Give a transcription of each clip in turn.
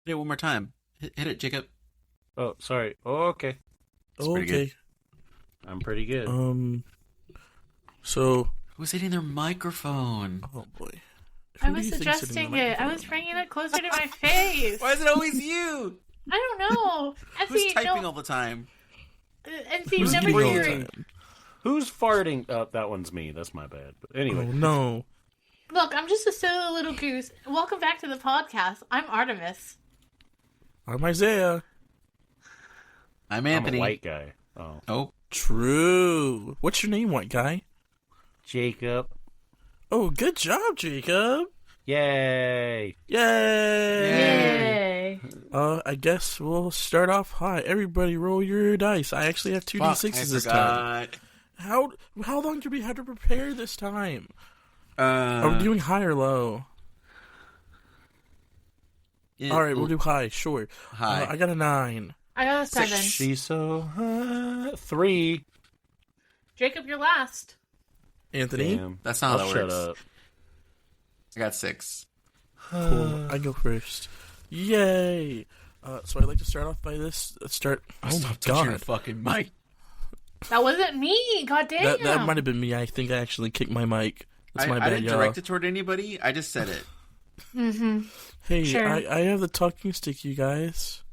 Hit it one more time. Hit it, Jacob. Oh, sorry. Oh, okay. Okay. I'm pretty good. So who's hitting their microphone? Oh boy. I was adjusting it. I was bringing it closer to my face. Why is it always you? I don't know. Who's typing all the time? And see, never hearing. Who's farting? Oh, that one's me. That's my bad. But anyway. Oh, no. Look, I'm just a silly little goose. Welcome back to the podcast. I'm Artemis. I'm Isaiah. I'm Anthony. I'm a white guy. Oh. True. What's your name, white guy? Jacob. Oh, good job, Jacob. Yay. Yay. I guess we'll start off high. Everybody roll your dice. I actually have 2d6s this time. How long do we have to prepare this time? Are we doing high or low? All right, we'll do high. Sure. High. I got a 9. I got a 7. She's so 3. Jacob, you're last. Anthony? Damn. That's not how that works. Shut up. I got 6. Cool. I go first. Yay! So I'd like to start off by this. Oh my god! Your fucking mic. That wasn't me. God damn. That might have been me. I think I actually kicked my mic. That's my bad, I didn't y'all. direct it toward anybody. I just said it. Mm-hmm. Hey, sure. I have the talking stick, you guys.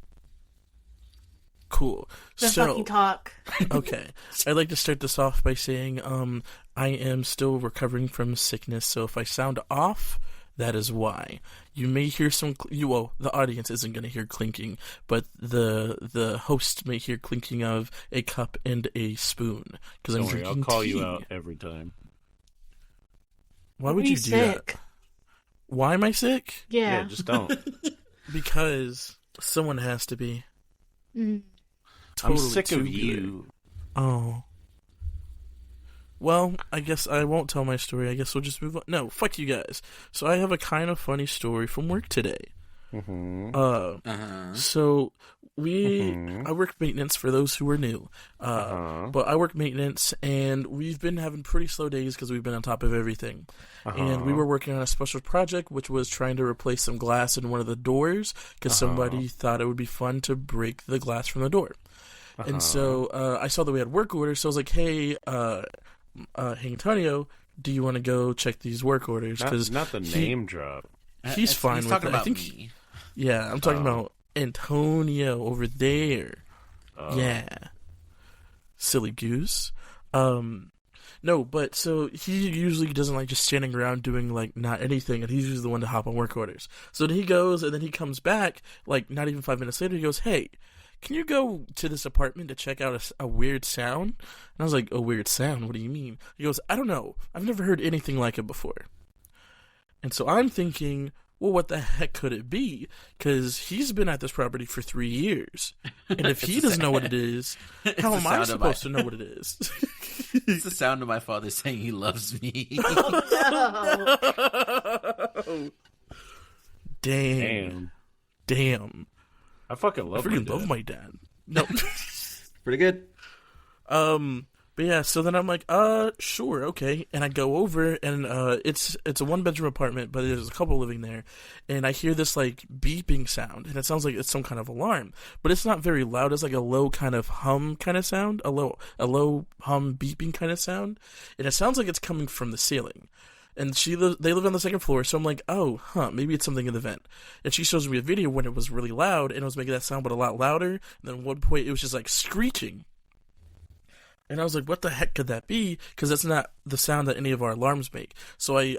Cool. The fucking talk. Okay. I'd like to start this off by saying, I am still recovering from sickness, so if I sound off, that is why. You may hear some... the audience isn't going to hear clinking, but the host may hear clinking of a cup and a spoon. Because I'm drinking I'll call tea. you out every time. Why would you do that? Why am I sick? Yeah. Just don't. Because someone has to be. Mm. Totally I'm sick of good. you. Oh. Well, I guess I won't tell my story. I guess we'll just move on. No, fuck you guys. So I have a kind of funny story from work today. Mm-hmm. So I work maintenance for those who are new. But I work maintenance, and we've been having pretty slow days because we've been on top of everything. And we were working on a special project, which was trying to replace some glass in one of the doors because somebody thought it would be fun to break the glass from the door. And so I saw that we had work orders, so I was like, hey, Antonio, do you want to go check these work orders? Because not the name drop. He's fine with it. I think. Me. Yeah, I'm talking about Antonio over there. Yeah, silly goose. No, but so he usually doesn't like just standing around doing like not anything, and he's usually the one to hop on work orders. So then he goes, and then he comes back like not even 5 minutes later. He goes, "Hey, can you go to this apartment to check out a weird sound?" And I was like, "A weird sound? What do you mean?" He goes, "I don't know. I've never heard anything like it before." And so I'm thinking, well, what the heck could it be? Because he's been at this property for 3 years. And if he doesn't know what it is, how am I supposed to know what it is? It's the sound of my father saying he loves me. Oh, No. Damn. I fucking love my dad. No. Pretty good. But yeah, so then I'm like, sure, okay. And I go over, and it's a 1-bedroom apartment, but there's a couple living there. And I hear this, like, beeping sound, and it sounds like it's some kind of alarm. But it's not very loud. It's like a low kind of hum kind of sound, a low hum beeping kind of sound. And it sounds like it's coming from the ceiling. And they live on the 2nd floor, so I'm like, maybe it's something in the vent. And she shows me a video when it was really loud, and it was making that sound, but a lot louder. And then at one point, it was just, like, screeching. And I was like, what the heck could that be? Because that's not the sound that any of our alarms make. So I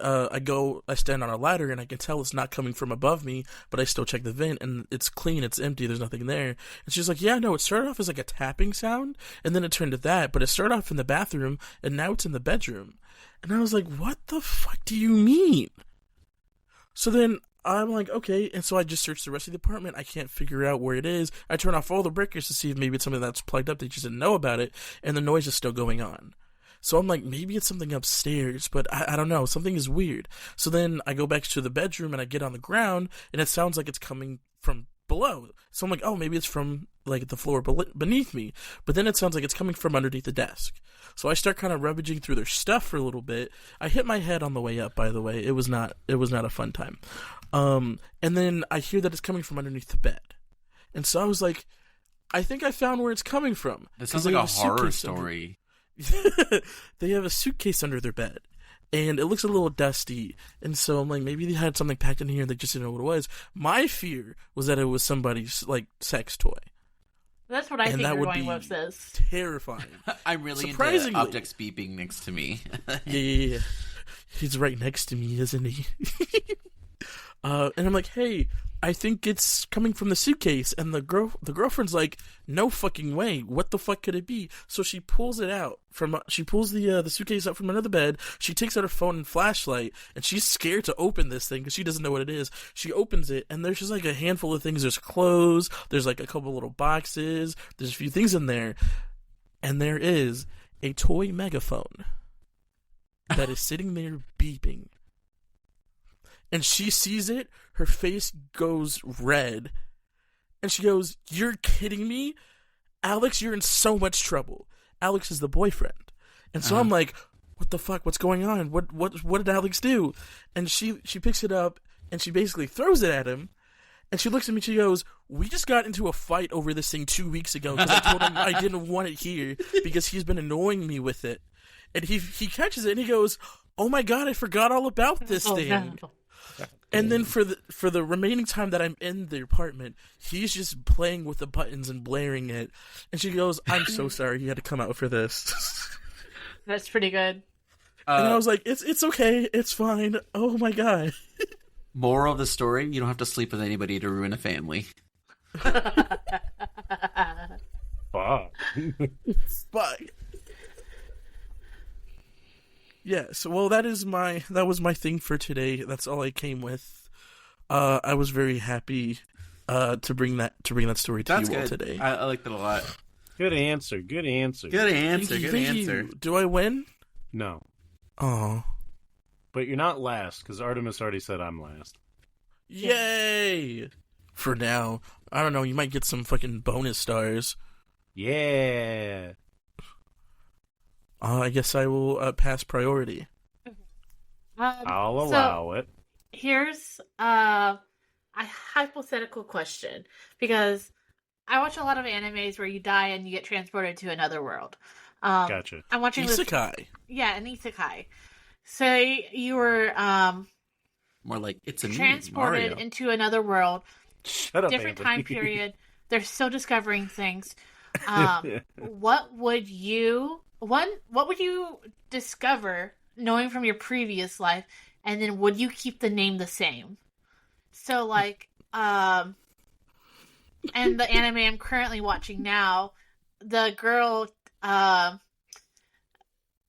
stand on a ladder, and I can tell it's not coming from above me, but I still check the vent, and it's clean, it's empty, there's nothing there. And she's like, yeah, no, it started off as like a tapping sound, and then it turned to that, but it started off in the bathroom, and now it's in the bedroom. And I was like, what the fuck do you mean? So then I'm like, okay, and so I just search the rest of the apartment. I can't figure out where it is. I turn off all the breakers to see if maybe it's something that's plugged up. They just didn't know about it, and the noise is still going on. So I'm like, maybe it's something upstairs, but I don't know. Something is weird. So then I go back to the bedroom, and I get on the ground, and it sounds like it's coming from below. So I'm like, oh, maybe it's from like the floor beneath me. But then it sounds like it's coming from underneath the desk. So I start kind of rummaging through their stuff for a little bit. I hit my head on the way up, by the way. It was not a fun time. And then I hear that it's coming from underneath the bed. And so I was like, I think I found where it's coming from. This sounds like a horror story. They have a suitcase under their bed. And it looks a little dusty. And so I'm like, maybe they had something packed in here and they just didn't know what it was. My fear was that it was somebody's, like, sex toy. That's what I think you're going with this. Terrifying. I'm really into objects beeping next to me. Yeah. He's right next to me, isn't he? And I'm like, hey, I think it's coming from the suitcase. And the girlfriend's like, no fucking way. What the fuck could it be? So she pulls it out she pulls the suitcase out from under the bed. She takes out her phone and flashlight, and she's scared to open this thing because she doesn't know what it is. She opens it, and there's just like a handful of things. There's clothes. There's like a couple little boxes. There's a few things in there. And there is a toy megaphone that is sitting there beeping. And she sees it, her face goes red, and she goes, "You're kidding me? Alex, you're in so much trouble." Alex is the boyfriend. And so I'm like, what the fuck? What's going on? What did Alex do? And she picks it up, and she basically throws it at him, and she looks at me and she goes, "We just got into a fight over this thing 2 weeks ago because I told him I didn't want it here because he's been annoying me with it." And he catches it, and he goes, "Oh my god, I forgot all about this thing." No. And then for the remaining time that I'm in the apartment, he's just playing with the buttons and blaring it. And she goes, "I'm so sorry you had to come out for this." That's pretty good. And I was like, it's okay, it's fine. Oh my god. Moral of the story, you don't have to sleep with anybody to ruin a family. Fuck. Fuck. Yes, well, that was my thing for today. That's all I came with. I was very happy to bring that story to you all today. I liked it a lot. Good answer. Good answer. Do I win? No. Oh. But you're not last, because Artemis already said I'm last. Yay! For now. I don't know, you might get some fucking bonus stars. Yeah. I guess I will pass priority. I'll allow it. Here's a hypothetical question, because I watch a lot of animes where you die and you get transported to another world. Gotcha. I'm watching Isekai. an Isekai. So you were more like it's a transported Mario. Into another world. Shut up, different Anthony. time period. They're still discovering things. What would you discover knowing from your previous life, and then would you keep the name the same? So like and the anime I'm currently watching now, the girl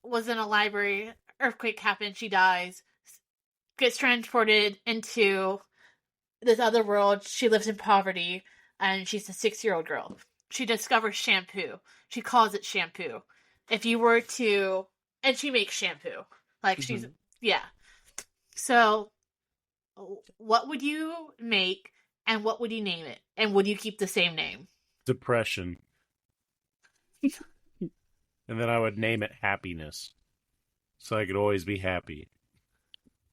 was in a library, earthquake happened, she dies, gets transported into this other world, she lives in poverty, and she's a 6-year-old girl. She discovers shampoo. She calls it shampoo. If you were to... And she makes shampoo. Like, she's... Yeah. So, what would you make, and what would you name it? And would you keep the same name? Depression. And then I would name it Happiness. So I could always be happy.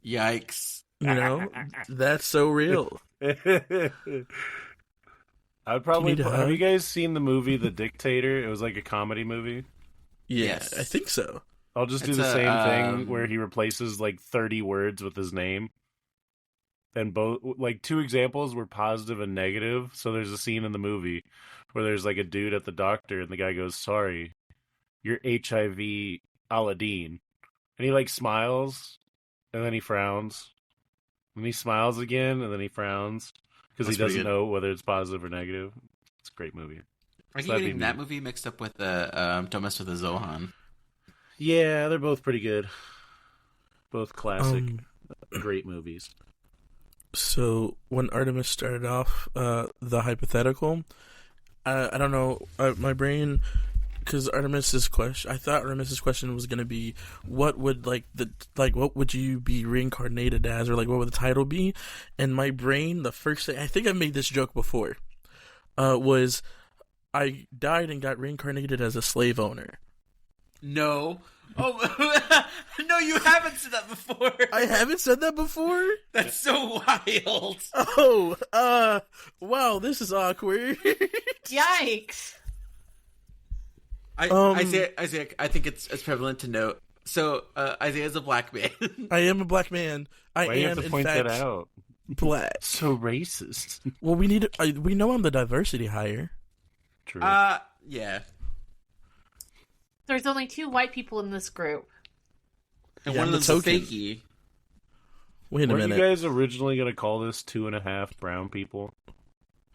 Yikes. You know, that's so real. I'd probably... Have you guys seen the movie The Dictator? It was like a comedy movie. Yeah, Yes. I think so. I'll just do the same thing where he replaces like 30 words with his name. And both, like, 2 examples were positive and negative. So there's a scene in the movie where there's like a dude at the doctor and the guy goes, "Sorry, you're HIV Aladdin." And he like smiles and then he frowns. And he smiles again and then he frowns because he doesn't know whether it's positive or negative. It's a great movie. Are you getting that movie mixed up with Don't Mess with the Zohan? Yeah, they're both pretty good. Both classic, great movies. So when Artemis started off the hypothetical, I don't know, my brain because Artemis's question, I thought Artemis's question was gonna be, what would what would you be reincarnated as, or like what would the title be? And my brain, the first thing, I think I've made this joke before, was I died and got reincarnated as a slave owner. No. Oh, no, you haven't said that before. I haven't said that before? That's so wild. Oh, wow, this is awkward. Yikes. Isaiah, I think it's prevalent to note. So, Isaiah's a black man. I am a black man. Why I you am, have to in point fact, that out? black. So racist. Well, we know I'm the diversity hire. True. Yeah. There's only 2 white people in this group. And Yeah, one of the them's a token. fakie. Wait a Were minute. you guys originally going to call this 2.5 brown people?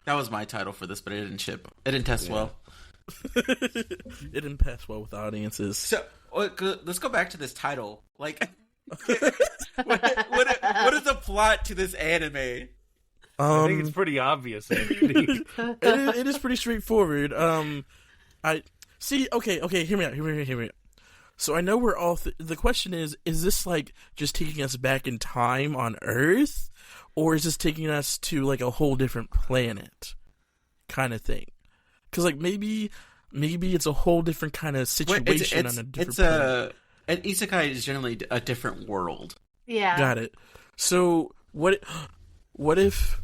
That was my title for this, but it didn't ship. It didn't test well. It didn't pass well with audiences. So, let's go back to this title. Like, what is the plot to this anime? I think it's pretty obvious, Anthony. it is pretty straightforward. I see. Okay. Hear me out. So I know we're all. The question is this like just taking us back in time on Earth, or is this taking us to like a whole different planet, kind of thing? Because like maybe it's a whole different kind of situation on a different planet. An isekai is generally a different world. Yeah. Got it. So what if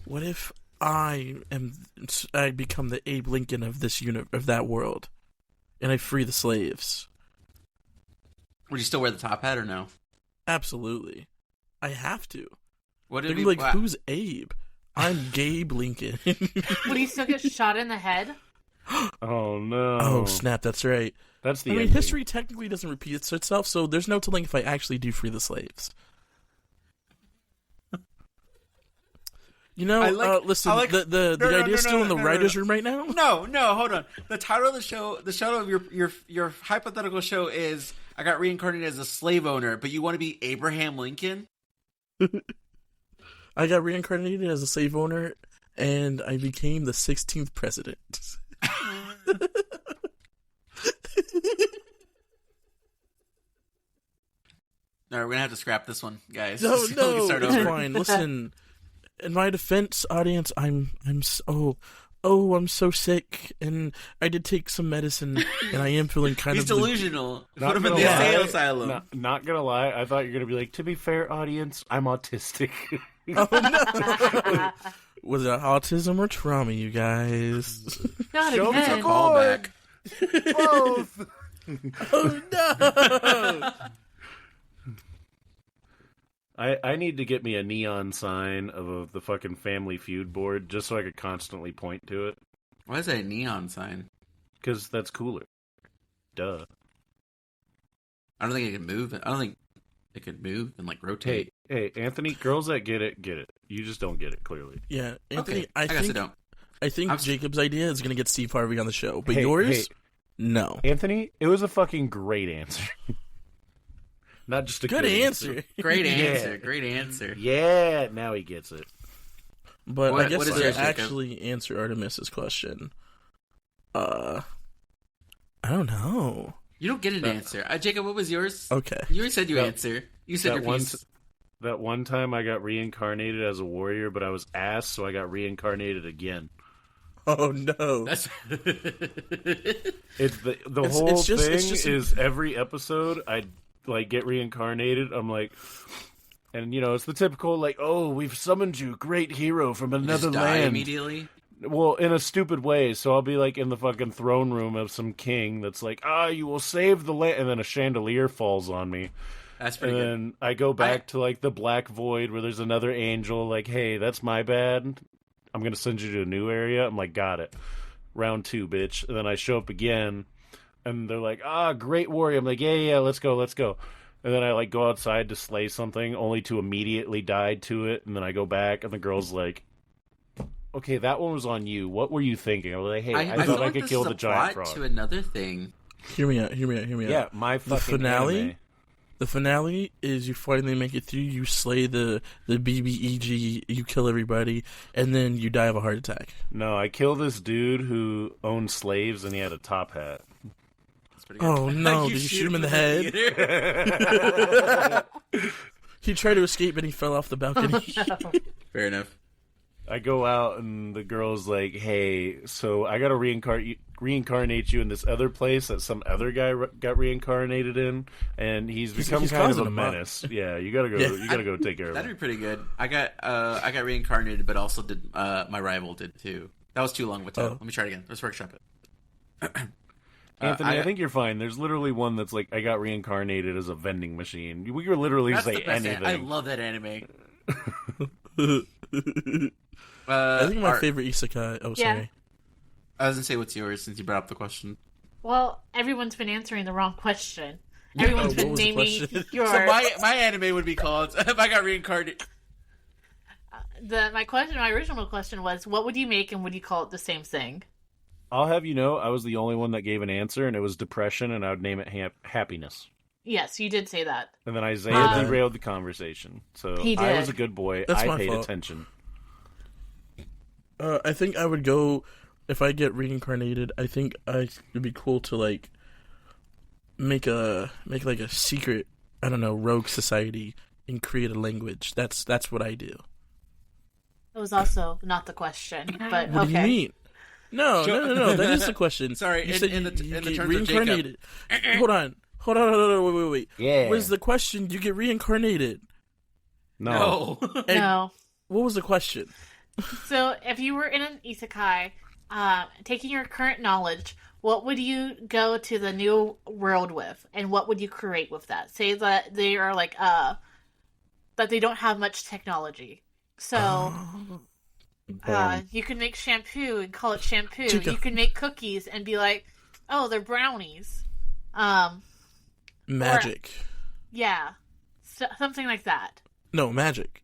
I become the Abe Lincoln of this of that world, and I free the slaves? Would you still wear the top hat or no? Absolutely, I have to. What They'd did be we like, who's Abe? I'm Gabe Lincoln. Would he still get shot in the head? Oh, no. Oh, snap, that's right. That's the I mean, ending. history technically doesn't repeat itself, so there's no telling if I actually do free the slaves. You know, listen, the idea's still in the writer's room right now? No, hold on. The title of the title of your hypothetical show is, I got reincarnated as a slave owner, but you want to be Abraham Lincoln? I got reincarnated as a slave owner, and I became the 16th president. All right, we're gonna have to scrap this one, guys. No, So we can start it's over. fine. Listen, in my defense, audience, I'm so sick, and I did take some medicine, and I am feeling kind He's of delusional. Not Put him in gonna the lie. insane asylum. Not gonna lie, I thought you were gonna be like, to be fair, audience, I'm autistic. Oh no! Was it autism or trauma, you guys? Not Show me again. some Callback. Both. Oh no! I need to get me a neon sign of the fucking Family Feud board just so I could constantly point to it. Why is that a neon sign? Because that's cooler. Duh. I don't think it can move. I don't think it could move and like rotate. Hey, Anthony, girls that get it, get it. You just don't get it, clearly. Yeah, Anthony, Okay, I guess I don't. I think I'm- Jacob's idea is going to get Steve Harvey on the show, but Hey, yours, no. Anthony, it was a fucking great answer. Not just a Good answer. Great Yeah. answer. Great answer. Yeah, now he gets it. But What- I guess what is to yours, Jacob? actually answer Artemis's question, I don't know. You don't get an answer. Jacob, what was yours? Okay. You already said you That- answer. You said that your one piece. That one time I got reincarnated as a warrior, but I was ass, so I got reincarnated again. Oh no. That's It's the It's- whole it's just- thing it's just- is every episode I like get reincarnated. I'm like, and you know it's the typical like, oh, we've summoned you, great hero from you another just die land. immediately. Well, in a stupid way. So I'll be like in the fucking throne room of some king that's like, you will save the land, and then a chandelier falls on me. That's And pretty good. then I go back to like the black void where there's another angel like, hey, that's my bad. I'm gonna send you to a new area. I'm like, got it. Round 2, bitch. And then I show up again, and they're like, great warrior. I'm like, yeah, let's go. And then I like go outside to slay something, only to immediately die to it. And then I go back, and the girl's like, okay, that one was on you. What were you thinking? I was like, hey, I feel thought I like could this kill is the a giant plot frog. to another thing. Hear me out. Yeah, my fucking finale? anime. The finale is you finally make it through, you slay the BBEG, you kill everybody, and then you die of a heart attack. No, I kill this dude who owned slaves and he had a top hat. That's pretty good. Oh no! Did you shoot him in the head? He tried to escape, and he fell off the balcony. Fair enough. I go out and the girl's like, "Hey, so I got to reincarnate you in this other place that some other guy got reincarnated in, and he's become kind of a menace. Yeah, you gotta go. Yeah. You gotta go take care of him. That'd be pretty good. I got reincarnated, but also did my rival did too. That was too long of a time. Let me try it again. Let's workshop it. Anthony, I think you're fine. There's literally one that's like, I got reincarnated as a vending machine. We could literally say anything. I love that anime. I think my favorite isekai. Oh, sorry. I was gonna say, what's yours since you brought up the question? Well, everyone's been answering the wrong question. Everyone's been naming your. So my anime would be called if I got reincarnated. My original question was, what would you make and would you call it the same thing? I'll have you know, I was the only one that gave an answer, and it was depression, and I would name it happiness. Yes, you did say that. And then Isaiah derailed the conversation. So he did. I was a good boy. I paid attention. I think I would go, if I get reincarnated, I think it'd be cool to like make like a secret, I don't know, rogue society and create a language. That's what I do. It was also not the question, but what okay. do you mean? No. That is the question. Sorry, you said in the get terms reincarnated. of Jacob. Hold on, wait. Yeah. What is the question? You get reincarnated. No. No. What was the question? So, if you were in an isekai, taking your current knowledge, what would you go to the new world with, and what would you create with that? Say that they are like that they don't have much technology, so you can make shampoo and call it shampoo. Chica. You can make cookies and be like, oh, they're brownies. Magic. Something like that. No, magic.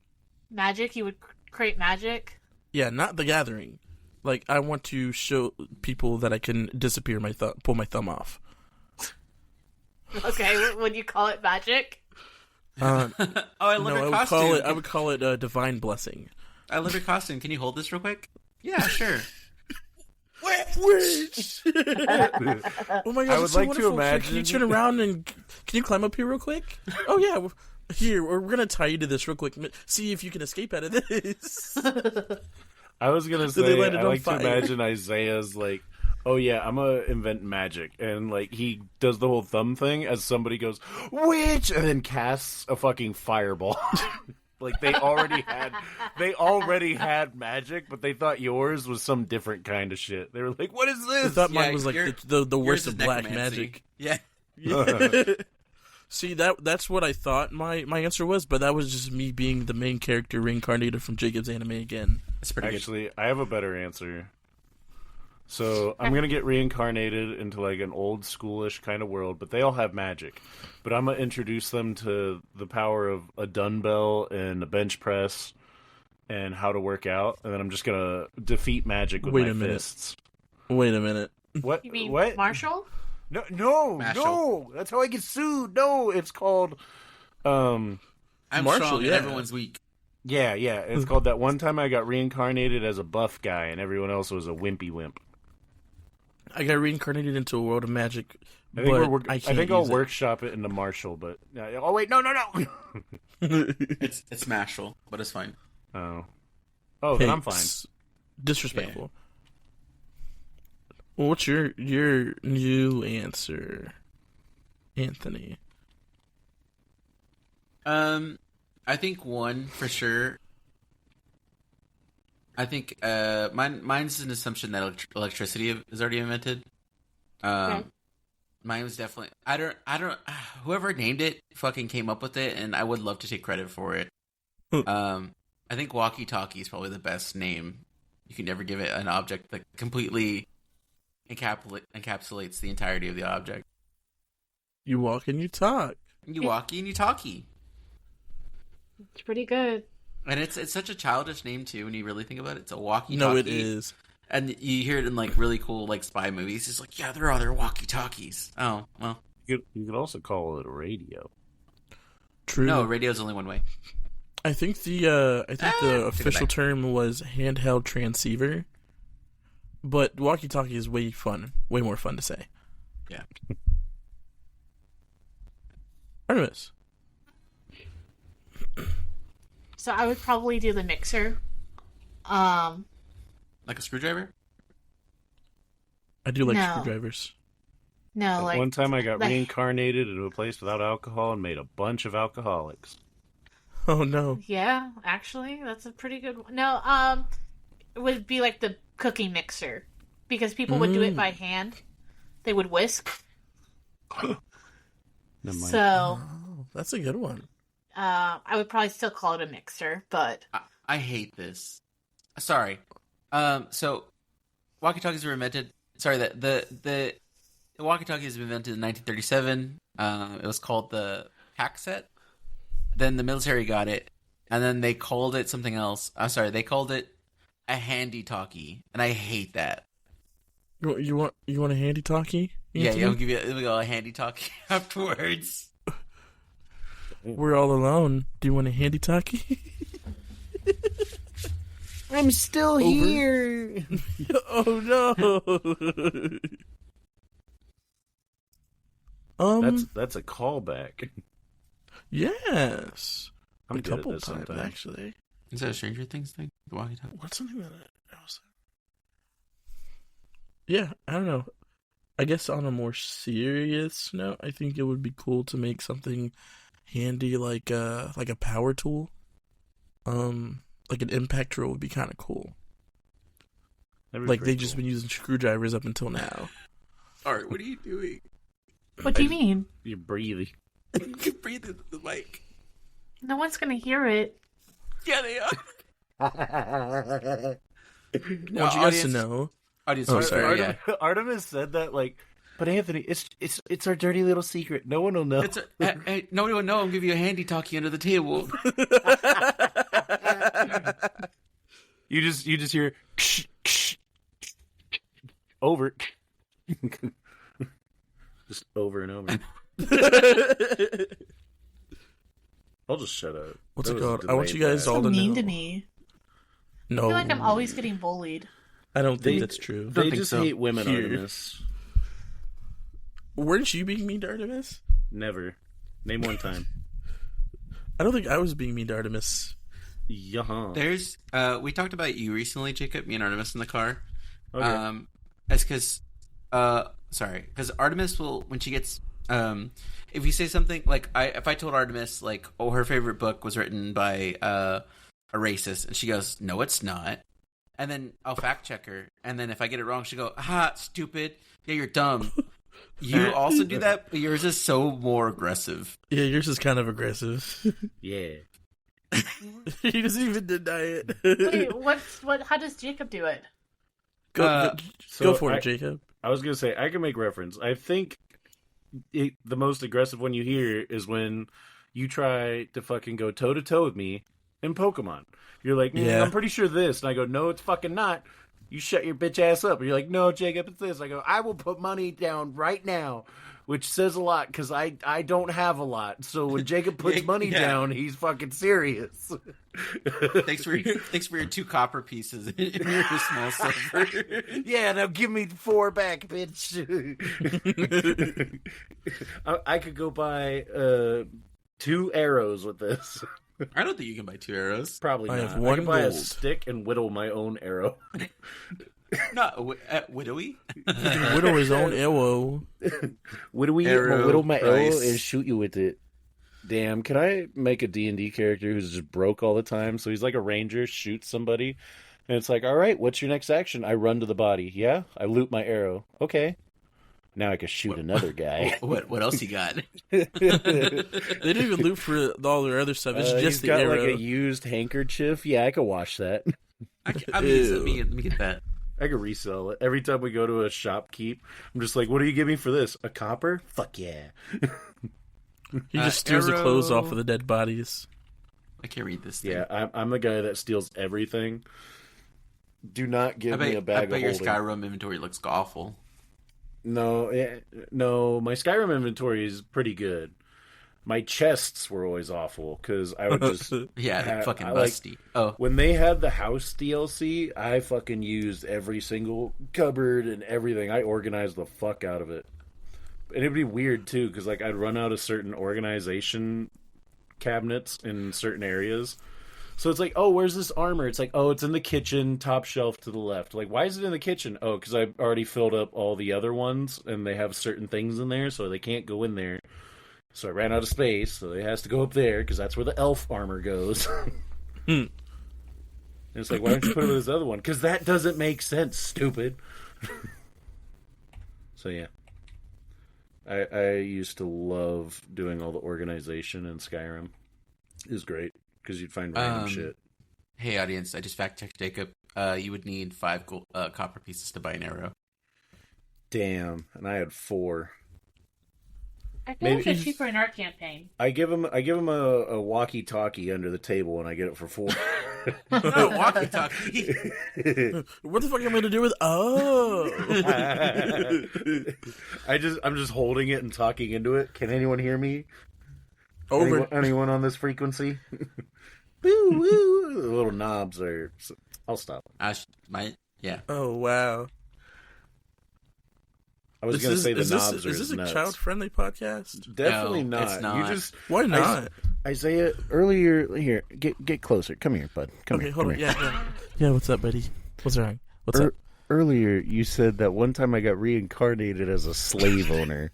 Magic. You would create magic. Yeah, not the gathering. Like, I want to show people that I can disappear pull my thumb off. Okay, would you call it magic? I love your costume. I would call it a divine blessing. I love your costume. Can you hold this real quick? Yeah, sure. Witch! Oh my god, I would like to imagine. Can you turn around and can you climb up here real quick? Oh yeah, here we're gonna tie you to this real quick. See if you can escape out of this. I was gonna say, I like to imagine Isaiah's like, oh yeah, I'm gonna invent magic, and like he does the whole thumb thing as somebody goes witch, and then casts a fucking fireball. Like they already had magic, but they thought yours was some different kind of shit. They were like, "What is this?" I thought mine was like the worst of black necromancy. magic. Yeah. See, that's what I thought my answer was, but that was just me being the main character reincarnated from Jacob's anime again. That's pretty Actually, I have a better answer. So I'm gonna get reincarnated into like an old schoolish kind of world, but they all have magic. But I'm gonna introduce them to the power of a dumbbell and a bench press and how to work out, and then I'm just gonna defeat magic with my fists. Wait a minute. What? You mean what? Marshall? No. That's how I get sued. No, it's called. I'm Marshall, strong yeah. and everyone's weak. Yeah. It's called that one time I got reincarnated as a buff guy, and everyone else was a wimpy wimp. I got reincarnated into a world of magic. I think I'll workshop it into Marshall, but oh wait, no. It's Marshall, but it's fine. Oh, then I'm fine. Disrespectful. Yeah. Well, what's your new answer, Anthony? I think one for sure. I think mine's an assumption that electricity is already invented. Okay. Mine was definitely I don't whoever named it fucking came up with it, and I would love to take credit for it. I think walkie-talkie is probably the best name you can ever give it, an object that completely encapsulates the entirety of the object. You walk and you talk. You walkie and you talkie. It's pretty good. And it's such a childish name too when you really think about it. It's a walkie-talkie. No, it is. And you hear it in like really cool like spy movies. It's like, yeah, there are other walkie-talkies. Oh, well. You could also call it a radio. True. No, radio's only one way. I think the official term was handheld transceiver, but walkie-talkie is way more fun to say. Yeah. Artemis. So I would probably do the mixer. Like a screwdriver? I do like No. screwdrivers. No, like One time I got like- reincarnated into a place without alcohol and made a bunch of alcoholics. Oh no. Yeah, actually, that's a pretty good one. No, it would be like the cooking mixer because people would do it by hand. They would whisk. Never mind. So Oh, that's a good one. I would probably still call it a mixer, but I hate this. Sorry. So walkie-talkies were invented. Sorry, the walkie-talkie was invented in 1937. It was called the pack set. Then the military got it, and then they called it something else. I'm sorry, they called it a Handy-Talkie, and I hate that. You want a Handy-Talkie? Yeah, I'll give you a Handy-Talkie afterwards. We're all alone. Do you want a Handy-Talkie? I'm still here. Oh no. That's a callback. Yes. I'm a good at couple this times sometimes. actually. Is that a Stranger Things thing? The walkie-talkie? What's something that I was? Yeah, I don't know. I guess on a more serious note, I think it would be cool to make something handy like a power tool. Like an impact drill would be kind of cool. That'd be Like pretty they've just been using screwdrivers up until now. Art, what are you doing? what do you mean? You're breathing. You can breathe into the mic. No one's gonna hear it. Yeah, they are. I want you guys to know. Audience, Oh, sorry. yeah. Artemis said that like, but Anthony, it's our dirty little secret. No one will know. Nobody will know. I'll give you a Handy-Talkie under the table. You just hear over, just over and over. I'll just shut up. What's That it was called? a I want you delayed guys laugh. all So to mean know. to me. No, I feel like I'm always getting bullied. I don't think They- that's true. They think just so. hate women, Here. Artemis. Weren't you being mean to Artemis? Never. Name one time. I don't think I was being mean to Artemis. Yeah. There's we talked about you recently, Jacob, me and Artemis in the car. Okay. That's because because Artemis will, when she gets if you say something like, if I told Artemis like, oh, her favorite book was written by a racist, and she goes, no, it's not, and then I'll fact check her, and then if I get it wrong, she go, ha, stupid, yeah, you're dumb. You also do that, but yours is so more aggressive. Yeah, yours is kind of aggressive. Yeah. He doesn't even deny it. Wait, how does Jacob do it? Go So for it, Jacob. I was gonna say I can make reference. I think the most aggressive one you hear is when you try to fucking go toe to toe with me in Pokemon. You're like, Yeah. I'm pretty sure this, and I go, no, it's fucking not. You shut your bitch ass up. And you're like, no, Jacob, it's this. I go, I will put money down right now, which says a lot because I don't have a lot. So when Jacob puts money Yeah. down, he's fucking serious. Thanks for your 2 copper pieces and your small silver. Yeah, now give me 4 back, bitch. I could go buy 2 arrows with this. I don't think you can buy 2 arrows. Probably I not. have 1 I could buy a gold. stick and whittle my own arrow. Not widowy. Whittle his own arrow. Whittle my arrow rice. and shoot you with it. Damn, can I make a D&D character who's just broke all the time? So he's like a ranger, shoots somebody, and it's like, all right, what's your next action? I run to the body. Yeah? I loot my arrow. Okay. Now I can shoot another guy. What else you got? They didn't even loot for all their other stuff. It's He's just the got arrow. like a used handkerchief. Yeah, I could wash that. Let me get that. I could resell it. Every time we go to a shopkeep, I'm just like, what do you give me for this? A copper? Fuck yeah. He just steals the arrow. clothes off of the dead bodies. I can't read this thing. Yeah, I'm the guy that steals everything. Do not give me a I bag bet of your holding. Skyrim inventory looks awful. No, my Skyrim inventory is pretty good. My chests were always awful because I would just Yeah, fucking I like- busty. Oh, when they had the house DLC, I fucking used every single cupboard and everything. I organized the fuck out of it. And it'd be weird, too, because, like, I'd run out of certain organization cabinets in certain areas. So it's like, oh, where's this armor? It's like, oh, it's in the kitchen, top shelf to the left. Like, why is it in the kitchen? Oh, because I've already filled up all the other ones, and they have certain things in there, so they can't go in there. So I ran out of space, so it has to go up there, because that's where the elf armor goes. And it's like, why don't you put it in this other one? Because that doesn't make sense, stupid. So, yeah. I used to love doing all the organization in Skyrim. It was great. Because you'd find random shit. Hey, audience, I just fact-checked Jacob. You would need 5 copper pieces to buy an arrow. Damn, and I had 4. I feel like it's cheaper in our campaign. I give him a walkie-talkie under the table, and I get it for 4. No, walkie-talkie. What the fuck am I going to do with... Oh! I'm just holding it and talking into it. Can anyone hear me? Over. Anyone on this frequency? Woo, woo. The little knobs are... I'll stop. Yeah. Oh, wow. I was going to say the knobs are Is this a nuts. child-friendly podcast? Definitely No, not. it's not. You just... Why not? Isaiah, earlier... Here, get closer. Come here, bud. Come here. Hold on. Here. Yeah, what's up, buddy? What's wrong? What's up? Earlier, you said that one time I got reincarnated as a slave owner.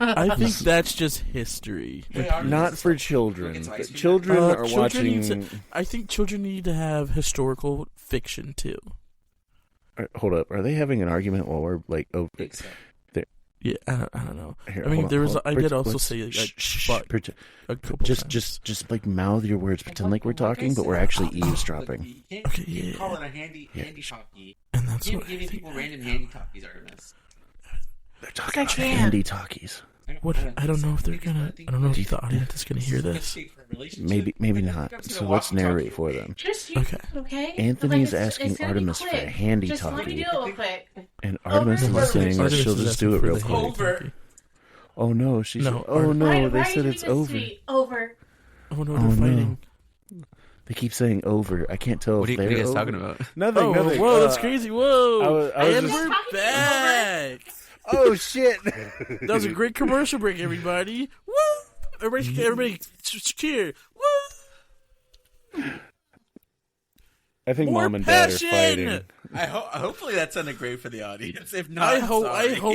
I think that's just history. Not for children. Children are watching... I think children need to have historical fiction, too. Hold up. Are they having an argument while we're, like... Oh, yeah, I don't know. Here, I mean, I did also let's, say, like, a couple times. just like mouth your words, pretend like we're talking, but we're actually eavesdropping. Okay, yeah. Call it a handy-talkie. And that's what giving people random handy-talkies, Artemis. They're talking about handy-talkies. What? I don't know if they're gonna. I don't know if the audience is gonna hear this. Maybe not. So let's narrate for them. Okay. Anthony's asking Artemis for a handy-talkie. Just let me do it real quick. And Artemis is saying that she'll just do it real quick. Over. Oh no, she said. No, Oh no, they Why said are you it's being over. sweet? Over. Oh no, they're fighting. They keep saying over. I can't tell What are if you they're guys over. talking about? Nothing. Whoa, that's crazy. Whoa. I was and just... we're back. Oh shit! That was a great commercial break, everybody. Woo! Everybody cheer. Woo! I think More mom and dad are passion! fighting. Hopefully that sounded great for the audience. If not, I hope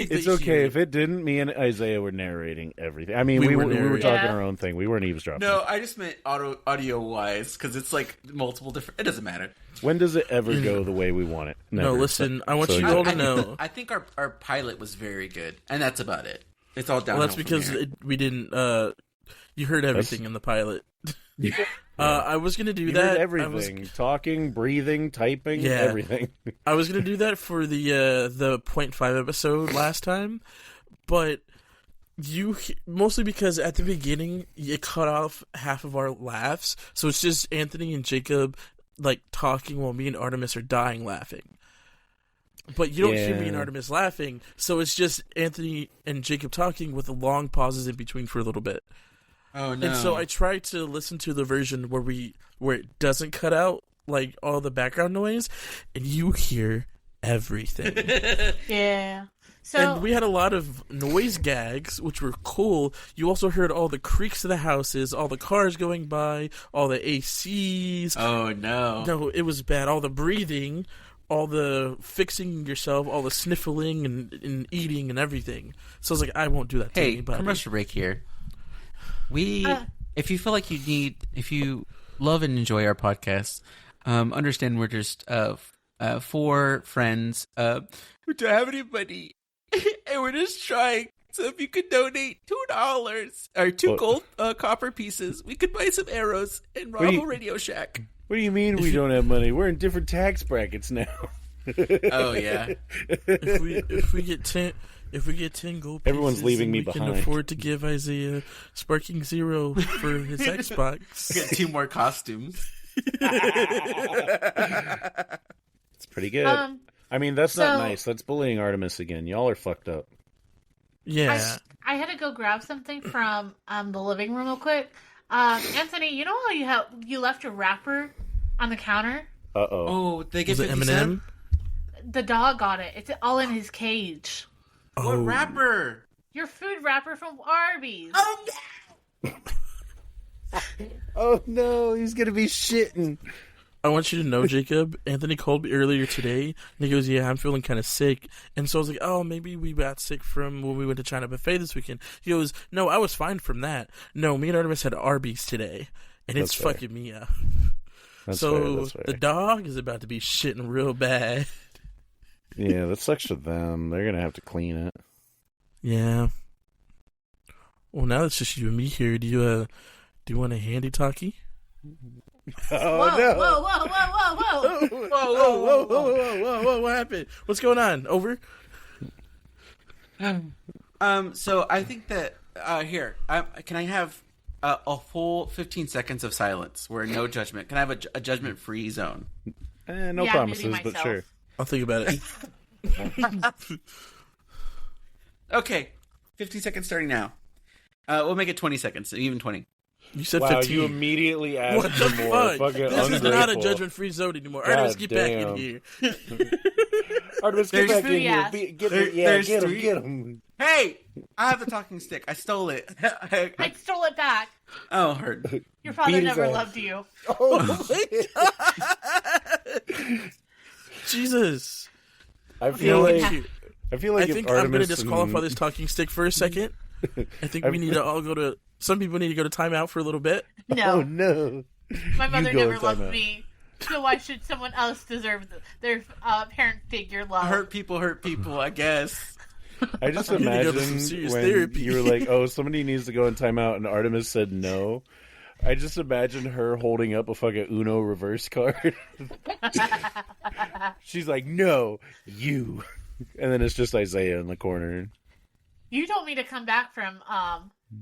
It's they okay. hear. If it didn't, me and Isaiah were narrating everything. I mean, We we were were narrating. talking Yeah. our own thing. We weren't eavesdropping. No, I just meant audio-wise, because it's like multiple different... It doesn't matter. When does it ever go the way we want it? Never. No, listen, I want So you yeah. all to know. I think our pilot was very good, and that's about it. It's all downhill. Well, that's because we didn't. You heard everything in the pilot. I was gonna do You that. heard everything. Talking, breathing, typing, everything. I was gonna do that for the 0.5 episode last time, but mostly because at the beginning it cut off half of our laughs, so it's just Anthony and Jacob like talking while me and Artemis are dying laughing. But you don't hear me and Artemis laughing, so it's just Anthony and Jacob talking with the long pauses in between for a little bit. Oh no! And so I tried to listen to the version where it doesn't cut out like all the background noise, and you hear everything. Yeah. So And we had a lot of noise gags, which were cool. You also heard all the creaks of the houses, all the cars going by, all the ACs. Oh no! No, it was bad. All the breathing, all the fixing yourself, all the sniffling and eating and everything. So I was like, I won't do that to Hey, anybody. commercial break here. If you feel like if you love and enjoy our podcast, understand we're just 4 friends who don't have any money, and we're just trying. So if you could donate $2 or 2 gold copper pieces, we could buy some arrows and rob a Radio Shack. What do you mean we don't have money? We're in different tax brackets now. Oh yeah. If we get 10 gold pieces, Everyone's leaving me we behind. can afford to give Isaiah Sparking Zero for his Xbox. Get 2 more costumes. It's pretty good. I mean, that's not nice. That's bullying Artemis again. Y'all are fucked up. Yeah. I had to go grab something from the living room real quick. Anthony, you know how you left your wrapper on the counter? Uh-oh. Oh, they get Was it 50 cents? Eminem? The dog got it. It's all in his cage. What rapper? Your food wrapper from Arby's. Oh, Oh no, he's gonna be shitting. I want you to know, Jacob, Anthony called me earlier today, and he goes, yeah, I'm feeling kind of sick. And so I was like, oh, maybe we got sick from when we went to China Buffet this weekend. He goes, no, I was fine from that. No, me and Artemis had Arby's today, and it's fucking me up. So the dog is about to be shitting real bad. Yeah, that sucks for them. They're going to have to clean it. Yeah. Well, now it's just you and me here. Do you want a Handy-Talkie? Oh, whoa, no. whoa, whoa, whoa, whoa, whoa. Whoa, what happened? What's going on? Over? So I think that here, can I have a full 15 seconds of silence where no judgment? Can I have a judgment-free zone? No Yeah, promises, muting but myself. sure. I'll think about it. Okay, 15 seconds starting now. We'll make it 20 seconds, even 20. You said Wow, 15. you immediately asked What the for more. fuck? Fucking This is not a ungrateful. judgment-free zone anymore. God Artemis, get back in damn. here. Artemis, get There's back in three here. ass. Get There's him, three- get him. Hey, I have the talking stick. I stole it. I stole it back. Oh, heard. Your father Beat his never ass. loved you. Oh, Jesus. I You know feel what? like I feel like I if think I'm going to Artemis disqualify and- this talking stick for a second. I think we need to all go to... Some people need to go to timeout for a little bit. No, Oh no! my mother go never in loved timeout. me. So why should someone else deserve their parent figure love? Hurt people, I guess. I just You need to go to imagine some serious when therapy. you were like, "Oh, somebody needs to go in timeout," and Artemis said no. I just imagine her holding up a fucking Uno reverse card. She's like, "No, you," and then it's just Isaiah in the corner. You told me to come back from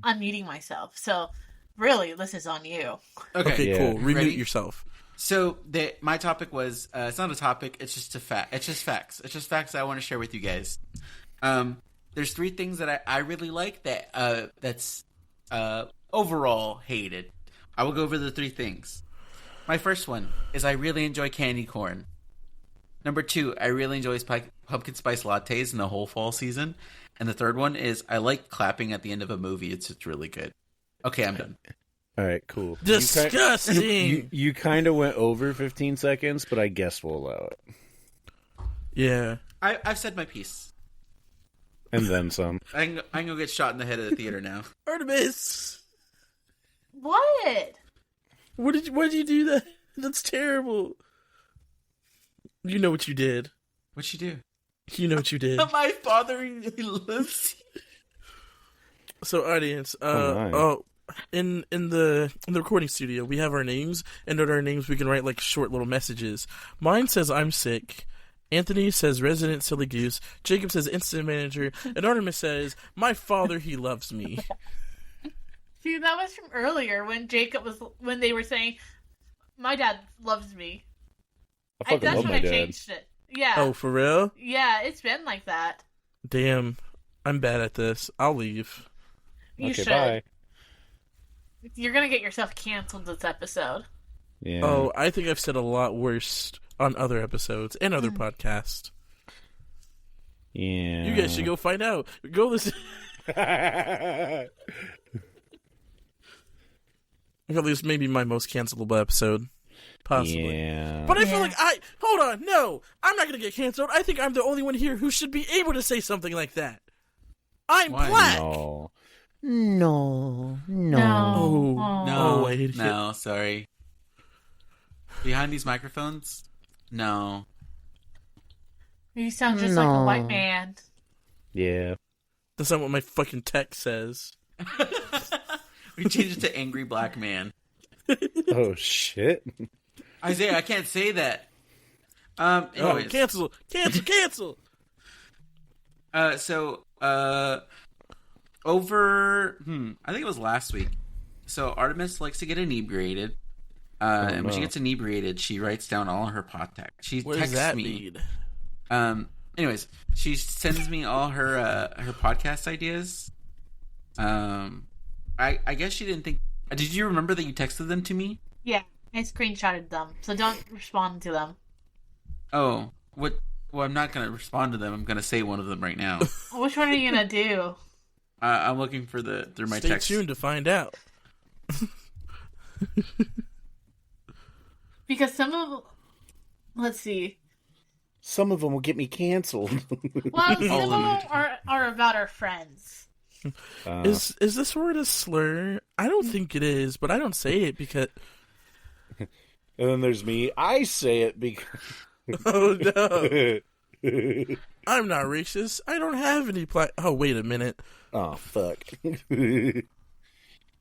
unmuting myself, so really, this is on you. Okay, Yeah. cool. Remute Ready? yourself. So my topic was it's not a topic. It's just a fact. It's just facts. It's just facts that I want to share with you guys. There's three things that I really like that's overall hated. I will go over the three things. My first one is I really enjoy candy corn. Number two, I really enjoy pumpkin spice lattes in the whole fall season. And the third one is I like clapping at the end of a movie. It's really good. Okay, I'm done. All right, cool. Disgusting! You kind of went over 15 seconds, but I guess we'll allow it. Yeah. I've said my piece. And then some. I can go get shot in the head at the theater now. Artemis! What? Why did you do that? That's terrible. You know what you did. What'd you do? You know what you did. My father lives. So, audience, in the recording studio, we have our names, and under our names, we can write like short little messages. Mine says I'm sick. Anthony says resident silly goose. Jacob says instant manager, and Artemis says my father, he loves me. See, that was from earlier when they were saying, "My dad loves me." I fucking That's love when my I dad. changed it. Yeah. Oh, for real? Yeah, it's been like that. Damn, I'm bad at this. I'll leave. You Okay, should. bye. You're gonna get yourself canceled this episode. Yeah. Oh, I think I've said a lot worse on other episodes and other podcasts. Yeah. You guys should go find out. Go listen. I feel this may be my most cancelable episode. Possibly. Yeah. But I feel like hold on, no, I'm not gonna get canceled. I think I'm the only one here who should be able to say something like that. I'm Why? black. No. No. Oh, No, I hate it. no, sorry. Behind these microphones, no. You sound just like a white man. Yeah. That's not what my fucking text says. We changed it to angry black man. Oh shit. Isaiah, I can't say that. Oh, Anyways, cancel. over I think it was last week. So Artemis likes to get inebriated. And when she gets inebriated, she writes down all her pot text. She What texts does that me. mean? Anyways, she sends me all her podcast ideas. I guess she didn't think. Did you remember that you texted them to me? Yeah, I screenshotted them, so don't respond to them. Oh, what? Well, I'm not gonna respond to them. I'm gonna say one of them right now. Which one are you gonna do? I'm looking for through my Stay text. tuned to find out. Because let's see. Some of them will get me canceled. Well, some of them are about our friends. Is this word a slur? I don't think it is, but I don't say it because... And then there's me. I say it because... Oh, no. I'm not racist. I don't have any Oh, wait a minute. Oh, fuck.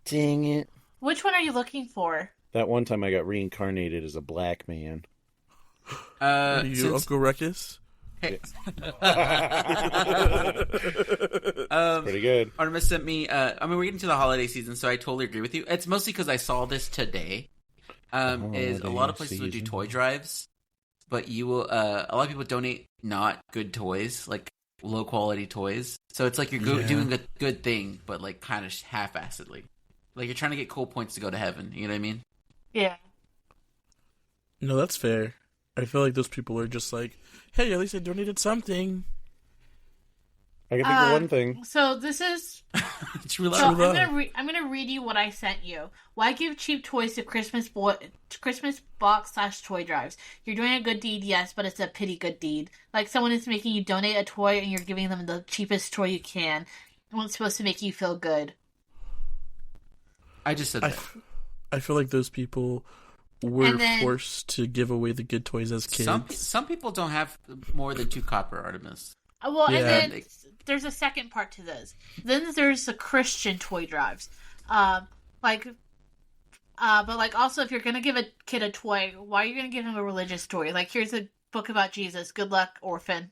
Dang it. Which one are you looking for? That one time I got reincarnated as a black man. Are you Uncle Ruckus? Hey. Pretty good. Artemis sent me. We're getting to the holiday season, so I totally agree with you. It's mostly because I saw this today. Is a lot of places would do toy drives, but you will. A lot of people donate not good toys, like low quality toys. So it's like you're doing a good thing, but like kind of half-assedly. Like you're trying to get cool points to go to heaven. You know what I mean? Yeah. No, that's fair. I feel like those people are just like, hey, at least I donated something. I can think of one thing. So this is... True love. So I'm gonna read you what I sent you. Why give cheap toys to Christmas box / toy drives? You're doing a good deed, yes, but it's a pity good deed. Like someone is making you donate a toy and you're giving them the cheapest toy you can. It's supposed to make you feel good. I just said that. I feel like those people were forced to give away the good toys as kids. Some people don't have more than 2 copper, Artemis. Well, and then there's a second part to this. Then there's the Christian toy drives. But also if you're going to give a kid a toy, why are you going to give him a religious toy? Like, here's a book about Jesus. Good luck, orphan.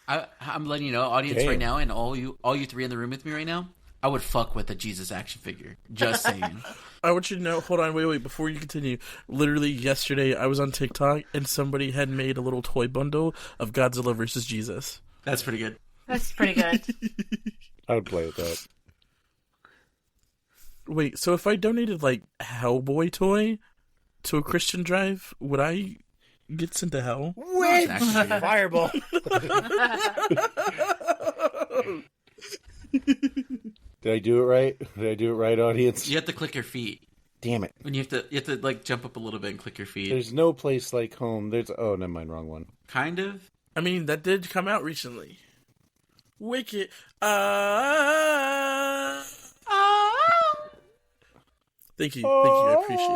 I'm letting you know, audience, right now, and all you 3 in the room with me right now, I would fuck with a Jesus action figure. Just saying. I want you to know, hold on, wait, before you continue. Literally yesterday, I was on TikTok, and somebody had made a little toy bundle of Godzilla versus Jesus. That's pretty good. That's pretty good. I would play with that. Wait, so if I donated, like, Hellboy toy to a Christian drive, would I get sent to hell? Wait! Fireball! Did I do it right? Audience? You have to click your feet. Damn it. When you have to like jump up a little bit and click your feet. There's no place like home. Oh, never mind, wrong one. Kind of. I mean, that did come out recently. Wicked. Thank you, I appreciate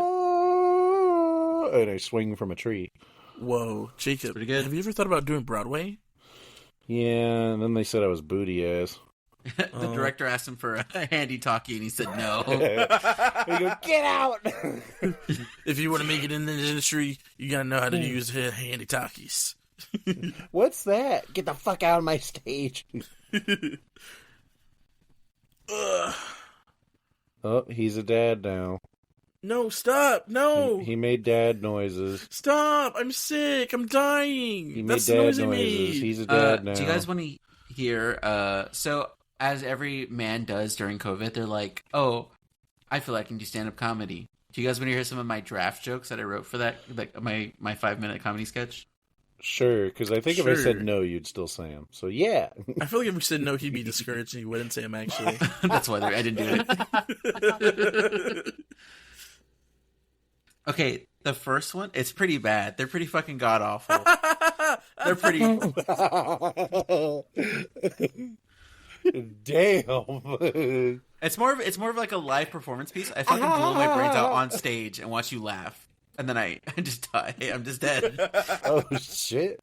it. And I swing from a tree. Whoa, Jacob, pretty good. Have you ever thought about doing Broadway? Yeah, and then they said I was booty ass. The director asked him for a Handy-Talkie, and he said no. They go, get out! If you want to make it in the industry, you gotta know how to use Handy-Talkies. What's that? Get the fuck out of my stage. Oh, he's a dad now. No, stop! No! He made dad noises. Stop! I'm sick! I'm dying! He That's made the dad noise I noises. made. He's a dad now. Do you guys want to hear? So, as every man does during COVID, they're like, "Oh, I feel like I can do stand-up comedy." Do you guys want to hear some of my draft jokes that I wrote for that, like my 5-minute comedy sketch? Sure, because I think if I said no, you'd still say him. So yeah. I feel like if we said no, he'd be discouraged and he wouldn't say him, actually. That's why I didn't do it. Okay, the first one, it's pretty bad. They're pretty fucking god-awful. They're pretty... Damn. It's more of like a live performance piece. I fucking blow my brains out on stage and watch you laugh. And then I just die. I'm just dead. Oh, shit.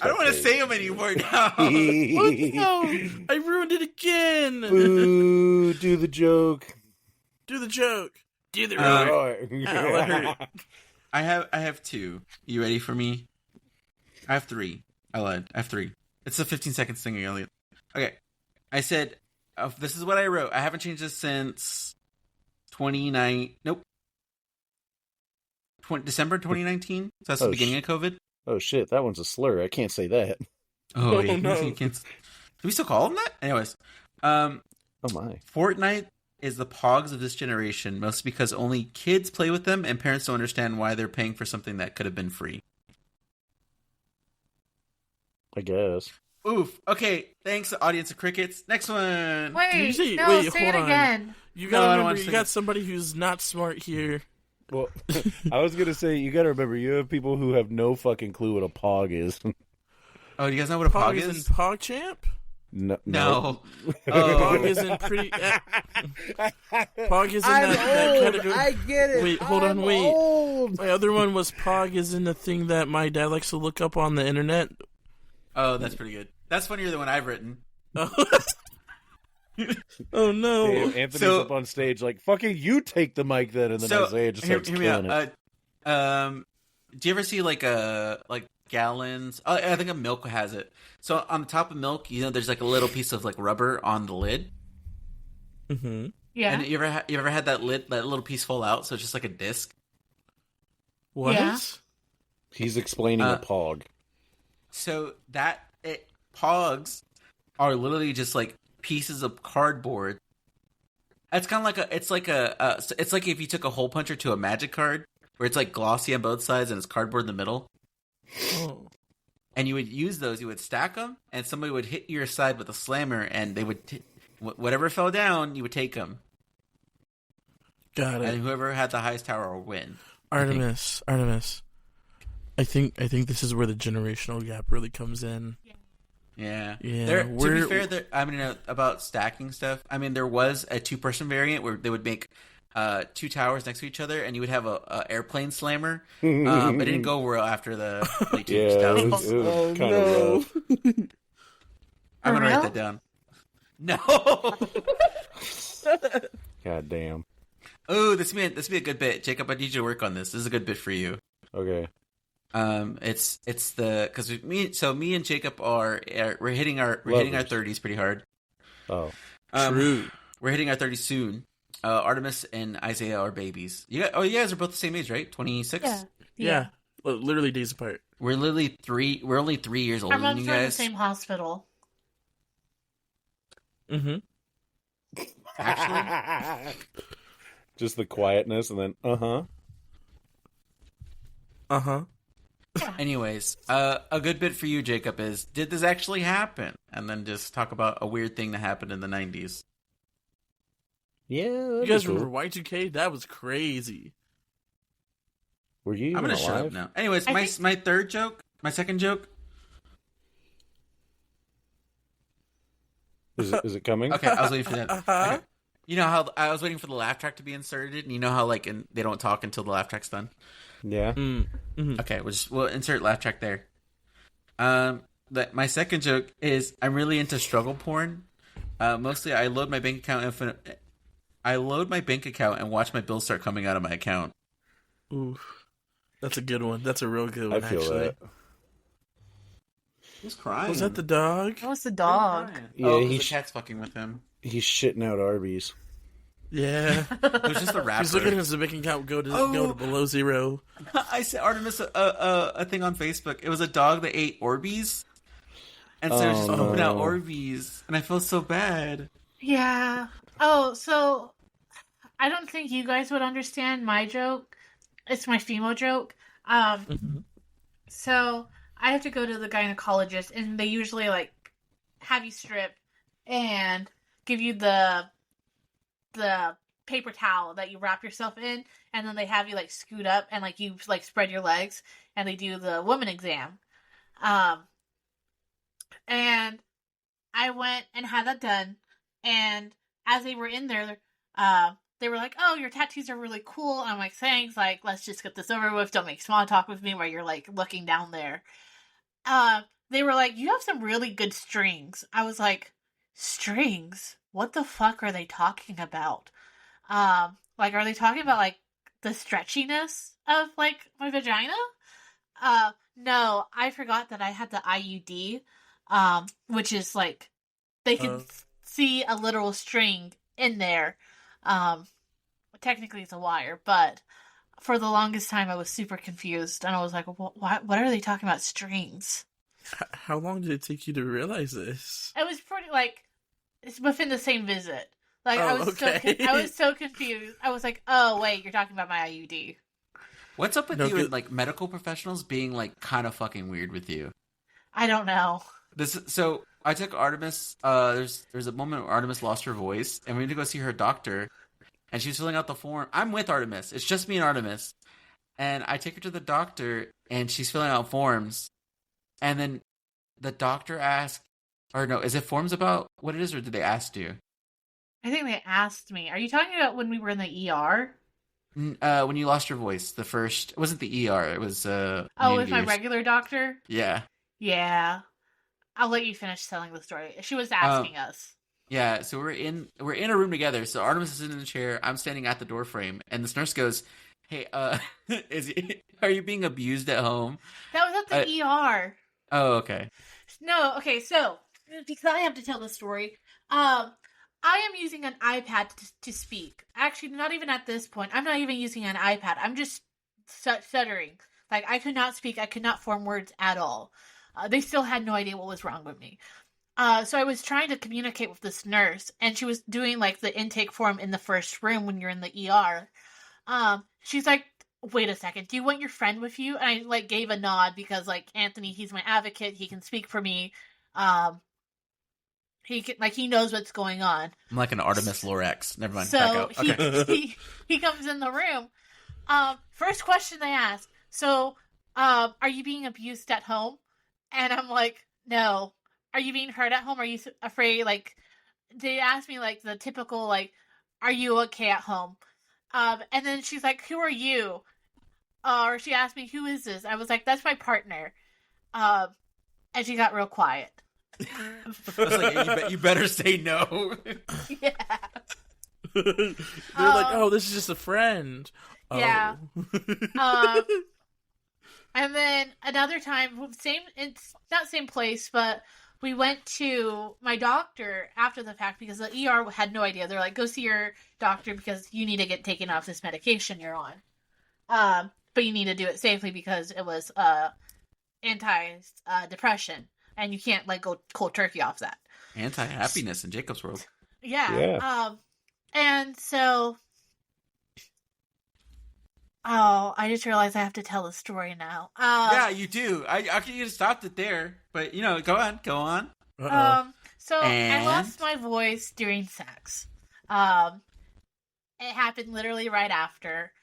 I don't want to say them anymore now. What? No! I ruined it again! Boo, do the joke. Do the joke. Do the I have 2. You ready for me? I have 3. I lied. I have 3. It's a 15 seconds thing, Elliot. Okay. I said, this is what I wrote. I haven't changed this since December 2019. So that's the beginning of COVID. Oh, shit. That one's a slur. I can't say that. Oh, yeah. No. You can't. Do we still call them that? Anyways. Oh, my. Fortnite is the pogs of this generation, mostly because only kids play with them and parents don't understand why they're paying for something that could have been free. I guess. Oof. Okay. Thanks, audience of crickets. Next one. Wait, say- no, wait, say hold it on. again. You No, I gotta don't remember, want to you say got that. somebody who's not smart here. Well, I was gonna say you gotta remember you have people who have no fucking clue what a pog is. Oh, do you guys know what a pog Pog is in is? PogChamp? No. No. Pog Oh. is in pretty... Pog is in that category. I get it. Wait, hold on, wait. Old. My other one was Pog is in the thing that my dad likes to look up on the internet. Oh, that's pretty good. That's funnier than what I've written. Oh no. Damn, Anthony's So- up on stage like, fucking you take the mic then, and then So Isaiah just hear starts me killing out. it. Do you ever see like gallons? Oh, I think a milk has it. So on the top of milk, there's like a little piece of like rubber on the lid. Mm-hmm. Yeah. And you ever had that little piece fall out? So it's just like a disc. What? Yeah. He's explaining a pog. So pogs are literally just like pieces of cardboard. It's kind of like it's like if you took a hole puncher to a magic card, where it's like glossy on both sides and it's cardboard in the middle. Oh. And you would use those. You would stack them, and somebody would hit your side with a slammer, and they would whatever fell down, you would take them. Got it. And whoever had the highest tower will win. Artemis. I think this is where the generational gap really comes in. Yeah. Yeah, To be fair, about stacking stuff, there was a 2-person variant where they would make 2 towers next to each other, and you would have a airplane slammer. It didn't go well after the late 2000s. It was kind of rough. I'm going to real? write that down. No! God damn. Oh, this would be a good bit. Jacob, I need you to work on this. This is a good bit for you. Okay. It's because me and Jacob we're hitting our 30s pretty hard. Oh. True. We're hitting our 30s soon. Artemis and Isaiah are babies. You guys are both the same age, right? 26. Yeah. Well, literally days apart. We're literally we're only 3 years older Our than moms you are in the guys. same hospital. Mm-hmm. Actually, Just the quietness, and then Uh-huh. anyways, a good bit for you, Jacob, is did this actually happen? And then just talk about a weird thing that happened in the 90s. yeah. You guys remember Y2K? That was crazy. Were you? I'm Even gonna shut up alive? now. Anyways, I my think- my third joke, my second joke. Is it coming? Okay, I was waiting for that. Uh-huh. Okay. You know how I was waiting for the laugh track to be inserted, and you know how they don't talk until the laugh track's done. Yeah. Mm-hmm. Okay, we'll insert laugh track there. My second joke is I'm really into struggle porn. Mostly, I load my bank account and watch my bills start coming out of my account. Ooh. That's a good one. That's a real good one, I feel actually. that. Who's crying? Was that the dog? That was the dog. Yeah, Oh, he the cat's fucking with him. He's shitting out Arby's. Yeah. It was just the rapper. He's looking at his bank account go to below zero. I sent Artemis a thing on Facebook. It was a dog that ate Orbeez, and so it was just Oh, open out no. Orbeez, and I feel so bad. Yeah. Oh, so I don't think you guys would understand my joke. It's my FEMO joke. So I have to go to the gynecologist, and they usually have you strip and give you the paper towel that you wrap yourself in, and then they have you scoot up and you spread your legs, and they do the woman exam. And I went and had that done, and as they were in there, they were like, "Oh, your tattoos are really cool." And I'm like, "Thanks. Let's just get this over with. Don't make small talk with me while you're looking down there." They were like, "You have some really good strings." I was like, "Strings? What the fuck are they talking about? Are they talking about the stretchiness of my vagina?" No, I forgot that I had the IUD, which is they can see a literal string in there. Technically it's a wire, but for the longest time I was super confused, and I was like, what are they talking about strings? How long did it take you to realize this? It was pretty it's within the same visit. I was okay. I was so confused. I was like, "Oh wait, you're talking about my IUD." What's up with No, you good- and medical professionals being kind of fucking weird with you? I don't know. So I took Artemis. There's a moment where Artemis lost her voice, and we need to go see her doctor. And she's filling out the form. I'm with Artemis. It's just me and Artemis. And I take her to the doctor, and she's filling out forms. And then the doctor asks, or no, is it forms about what it is, or did they ask you? I think they asked me. Are you talking about when we were in the ER? When you lost your voice, the first... It wasn't the ER, it was... with my regular doctor? Yeah. Yeah. I'll let you finish telling the story. She was asking us. Yeah, so we're in a room together. So Artemis is sitting in the chair. I'm standing at the door frame, and this nurse goes, "Hey, are you being abused at home?" That was at the ER. Oh, okay. No, okay. So because I have to tell the story, I am using an iPad to speak. Actually, not even at this point. I'm not even using an iPad. I'm just stuttering. Like I could not speak. I could not form words at all. They still had no idea what was wrong with me. So I was trying to communicate with this nurse, and she was doing, like, the intake form in the first room when you're in the ER. She's like, wait a second, do you want your friend with you? And I, like, gave a nod because, like, Anthony, he's my advocate. He can speak for me. He knows what's going on. I'm like an Artemis Lorax. Never mind. So back up. Okay. he comes in the room. First question they ask, so, are you being abused at home? And I'm like, no. Are you being hurt at home? Are you afraid? Like, they asked me, like, the typical, like, are you okay at home? And then she's like, who are you? Or she asked me, who is this? I was like, that's my partner. And she got real quiet. I was like, you better say no. Yeah. They're like, oh, this is just a friend. Yeah. Oh. And then another time, it's not same place, but we went to my doctor after the fact because the ER had no idea. They're like, go see your doctor because you need to get taken off this medication you're on. But you need to do it safely because it was anti-depression. And you can't, like, go cold turkey off that. Anti-happiness in Jacob's world. Yeah. And so... Oh, I just realized I have to tell the story now. Yeah, you do. I could have stopped it there, but go on. Uh-oh. I lost my voice during sex. It happened literally right after.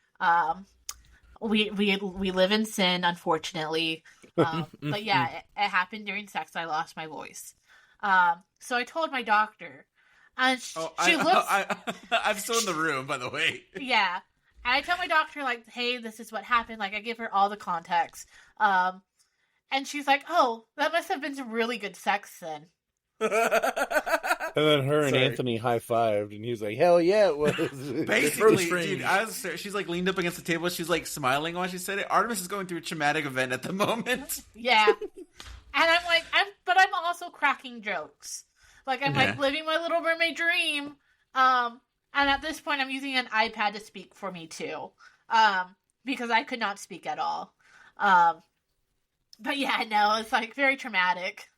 We live in sin, unfortunately. But yeah, it happened during sex. I lost my voice. So I told my doctor, and I'm still in the room, by the way. Yeah. And I tell my doctor, like, hey, this is what happened. Like, I give her all the context. And she's like, oh, that must have been some really good sex then. And then her and Anthony high-fived, and he was like, hell yeah, it was. Basically, dude, she's, like, leaned up against the table. She's, like, smiling while she said it. Artemis is going through a traumatic event at the moment. Yeah. And I'm like, but I'm also cracking jokes. Like, I'm, like, living my Little Mermaid dream. And at this point, I'm using an iPad to speak for me, too. Because I could not speak at all. But yeah, no, it's, like, very traumatic.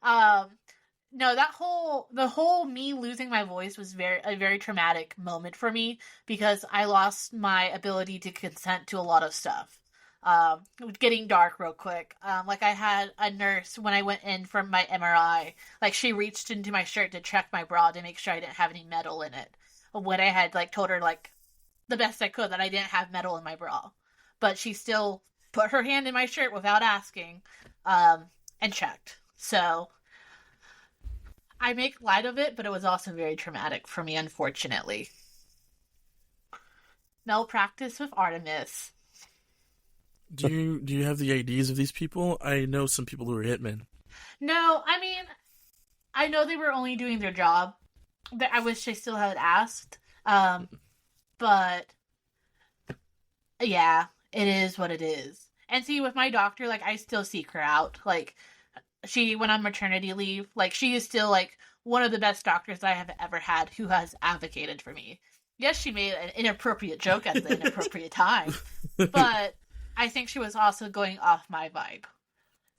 No, the whole me losing my voice was a very traumatic moment for me. Because I lost my ability to consent to a lot of stuff. Getting dark real quick. Like, I had a nurse, when I went in for my MRI, like, she reached into my shirt to check my bra to make sure I didn't have any metal in it. When I had, like, told her, like, the best I could that I didn't have metal in my bra. But she still put her hand in my shirt without asking, and checked. So, I make light of it, but it was also very traumatic for me, unfortunately. Malpractice with Artemis. Do you have the IDs of these people? I know some people who are hitmen. No, I mean, I know they were only doing their job. I wish they still had asked. But yeah, it is what it is. And see, with my doctor, like, I still seek her out. Like, she went on maternity leave. Like, she is still, like, one of the best doctors I have ever had who has advocated for me. Yes, she made an inappropriate joke at the inappropriate time. But I think she was also going off my vibe.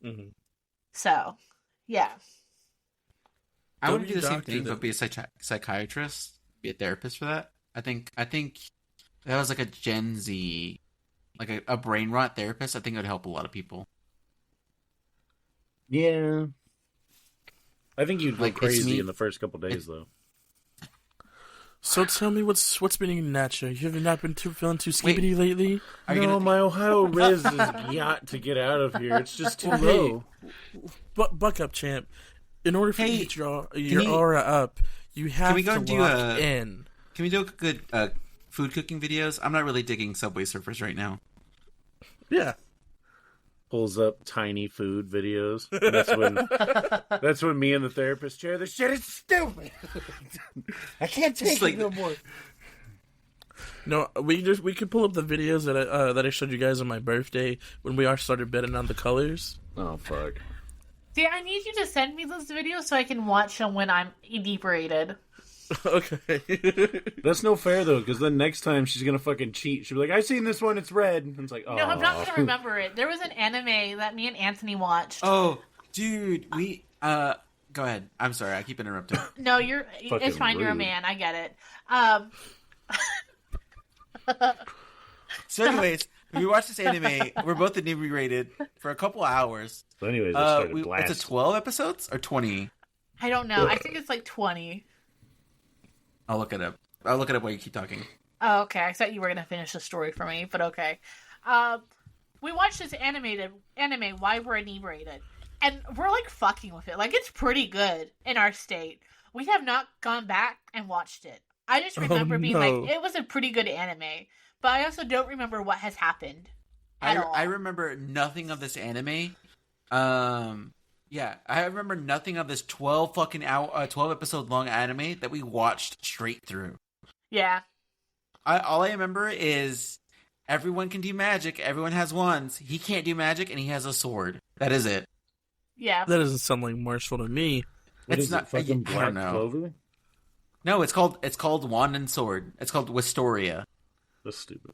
Mm-hmm. So, yeah. I would do the same thing, but be a psychiatrist, be a therapist for that. I think that was like a Gen Z, like a brain rot therapist. I think it would help a lot of people. Yeah. I think you'd go Like, it's crazy me- in the first couple days, though. So tell me what's been eating at you? You have not been feeling too skibbity lately? Are you No, gonna- my Ohio Riz is got to get out of here. It's just too low. Buck up, champ. In order for you to get your you- aura up, you have we go to and do lock in. Can we do good food cooking videos? I'm not really digging Subway Surfers right now. Yeah. Pulls up tiny food videos. And that's when me and the therapist share. This shit is stupid. I can't take like- it no more. No, we could pull up the videos that I showed you guys on my birthday when we started betting on the colors. Oh fuck. See, I need you to send me those videos so I can watch them when I'm inebriated. Okay. That's no fair though, because then next time she's gonna fucking cheat. She'll be like, "I've seen this one. It's red." And it's like, "Oh." No, I'm not gonna remember it. There was an anime that me and Anthony watched. Oh, dude, we go ahead. I'm sorry, I keep interrupting. No, it's Fucking fine. You're a rude. man. I get it. So, anyways, we watched this anime. We're both inebriated for a couple hours. So anyways, I started blasting. It's a 12 episodes or 20? I don't know. I think it's like 20. I'll look it up. I'll look it up while you keep talking. Oh, okay. I thought you were gonna finish the story for me, but okay. We watched this anime while we're inebriated, and we're like fucking with it. Like it's pretty good in our state. We have not gone back and watched it. I just remember being no. like, it was a pretty good anime, but I also don't remember what has happened at all. I remember nothing of this anime. Yeah, I remember nothing of this 12 episode long anime that we watched straight through. Yeah. All I remember is everyone can do magic. Everyone has wands. He can't do magic, and he has a sword. That is it. Yeah. That doesn't sound like Marshall to me. What it's is not it, fucking I Black don't know. Clover? No, it's called Wand and Sword. It's called Wistoria. That's stupid.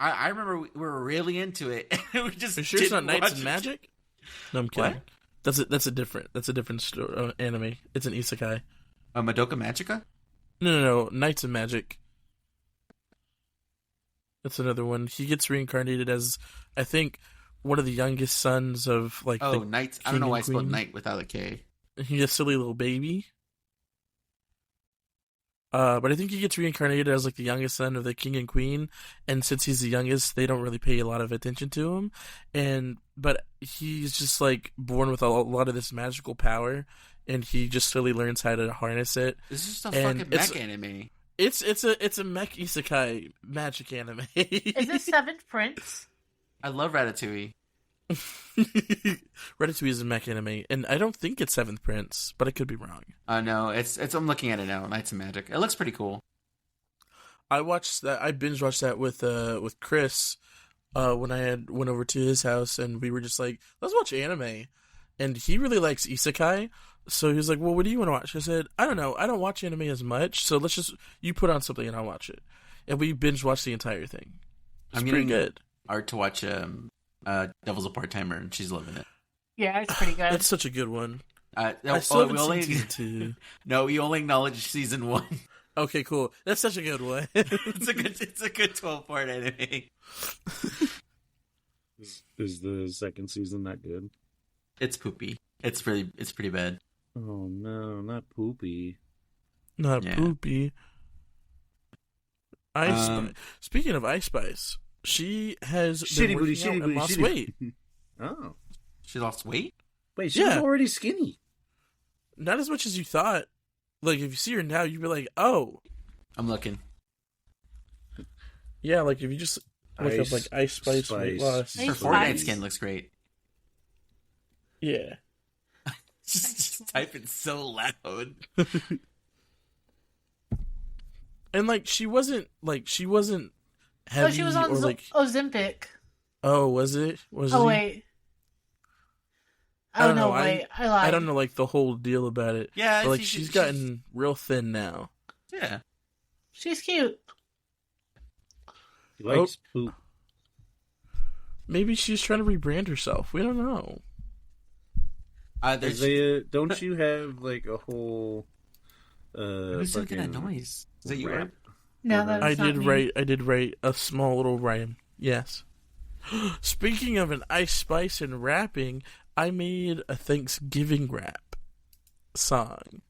I remember we were really into it. We just Are you sure it's not didn't Knights watch and it. Magic? No, I'm kidding. What? That's a different story, anime. It's an isekai. Madoka Magica? No. Knights of Magic. That's another one. He gets reincarnated as, I think, one of the youngest sons of like. Oh, the Knights. I king don't know why I and spelled queen. Knight without a K. He's a silly little baby. But I think he gets reincarnated as like the youngest son of the king and queen, and since he's the youngest, they don't really pay a lot of attention to him. But he's just like born with a lot of this magical power, and he just slowly learns how to harness it. This is just a And fucking it's- mech anime. It's a mech isekai magic anime. Is this Seventh Prince? I love Ratatouille. Ratatouille is a mech anime, and I don't think it's Seventh Prince, but I could be wrong. No, it's. I'm looking at it now. Knights of Magic. It looks pretty cool. I watched that. I binge watched that with Chris when I went over to his house, and we were just like, let's watch anime. And he really likes isekai, so he was like, well, what do you want to watch? I said, I don't know. I don't watch anime as much, so you put on something and I'll watch it. And we binge watched the entire thing. It's I'm pretty getting good. Art to watch Devil's a Part-Timer, and she's loving it. Yeah, it's pretty good. That's such a good one. No, I still haven't we seen only season 2. no, we only acknowledge season 1. Okay, cool. That's such a good one. It's a good 12-part anime. Is the second season that good? It's poopy. It's pretty bad. Oh no, not poopy. Not Yeah. poopy. Ice Spice. Speaking of Ice Spice, she has been working out and lost weight. Oh, She lost weight? wait, she was Yeah. already skinny. Not as much as you thought. Like, if you see her now, you'd be like, oh. I'm looking. Yeah, like, if you just look up, Ice like, Ice Spice weight Spice. loss. Ice Her Spice. Fortnite skin looks great. Yeah. Just type it so loud. And, like, she wasn't heavy Oh, she was on or, like... Ozempic. Oh, was it? Was Oh, it? wait. I don't know. Wait. I lied. I don't know, like, the whole deal about it. Yeah, But, like, she's gotten real thin now. Yeah. She's cute. He likes poop. Maybe she's trying to rebrand herself. We don't know. There's Don't you have like a whole? who's making that noise? Is that you? rap? No, that's I not did write a small little rhyme. Yes. Speaking of an Ice Spice and rapping, I made a Thanksgiving rap. song.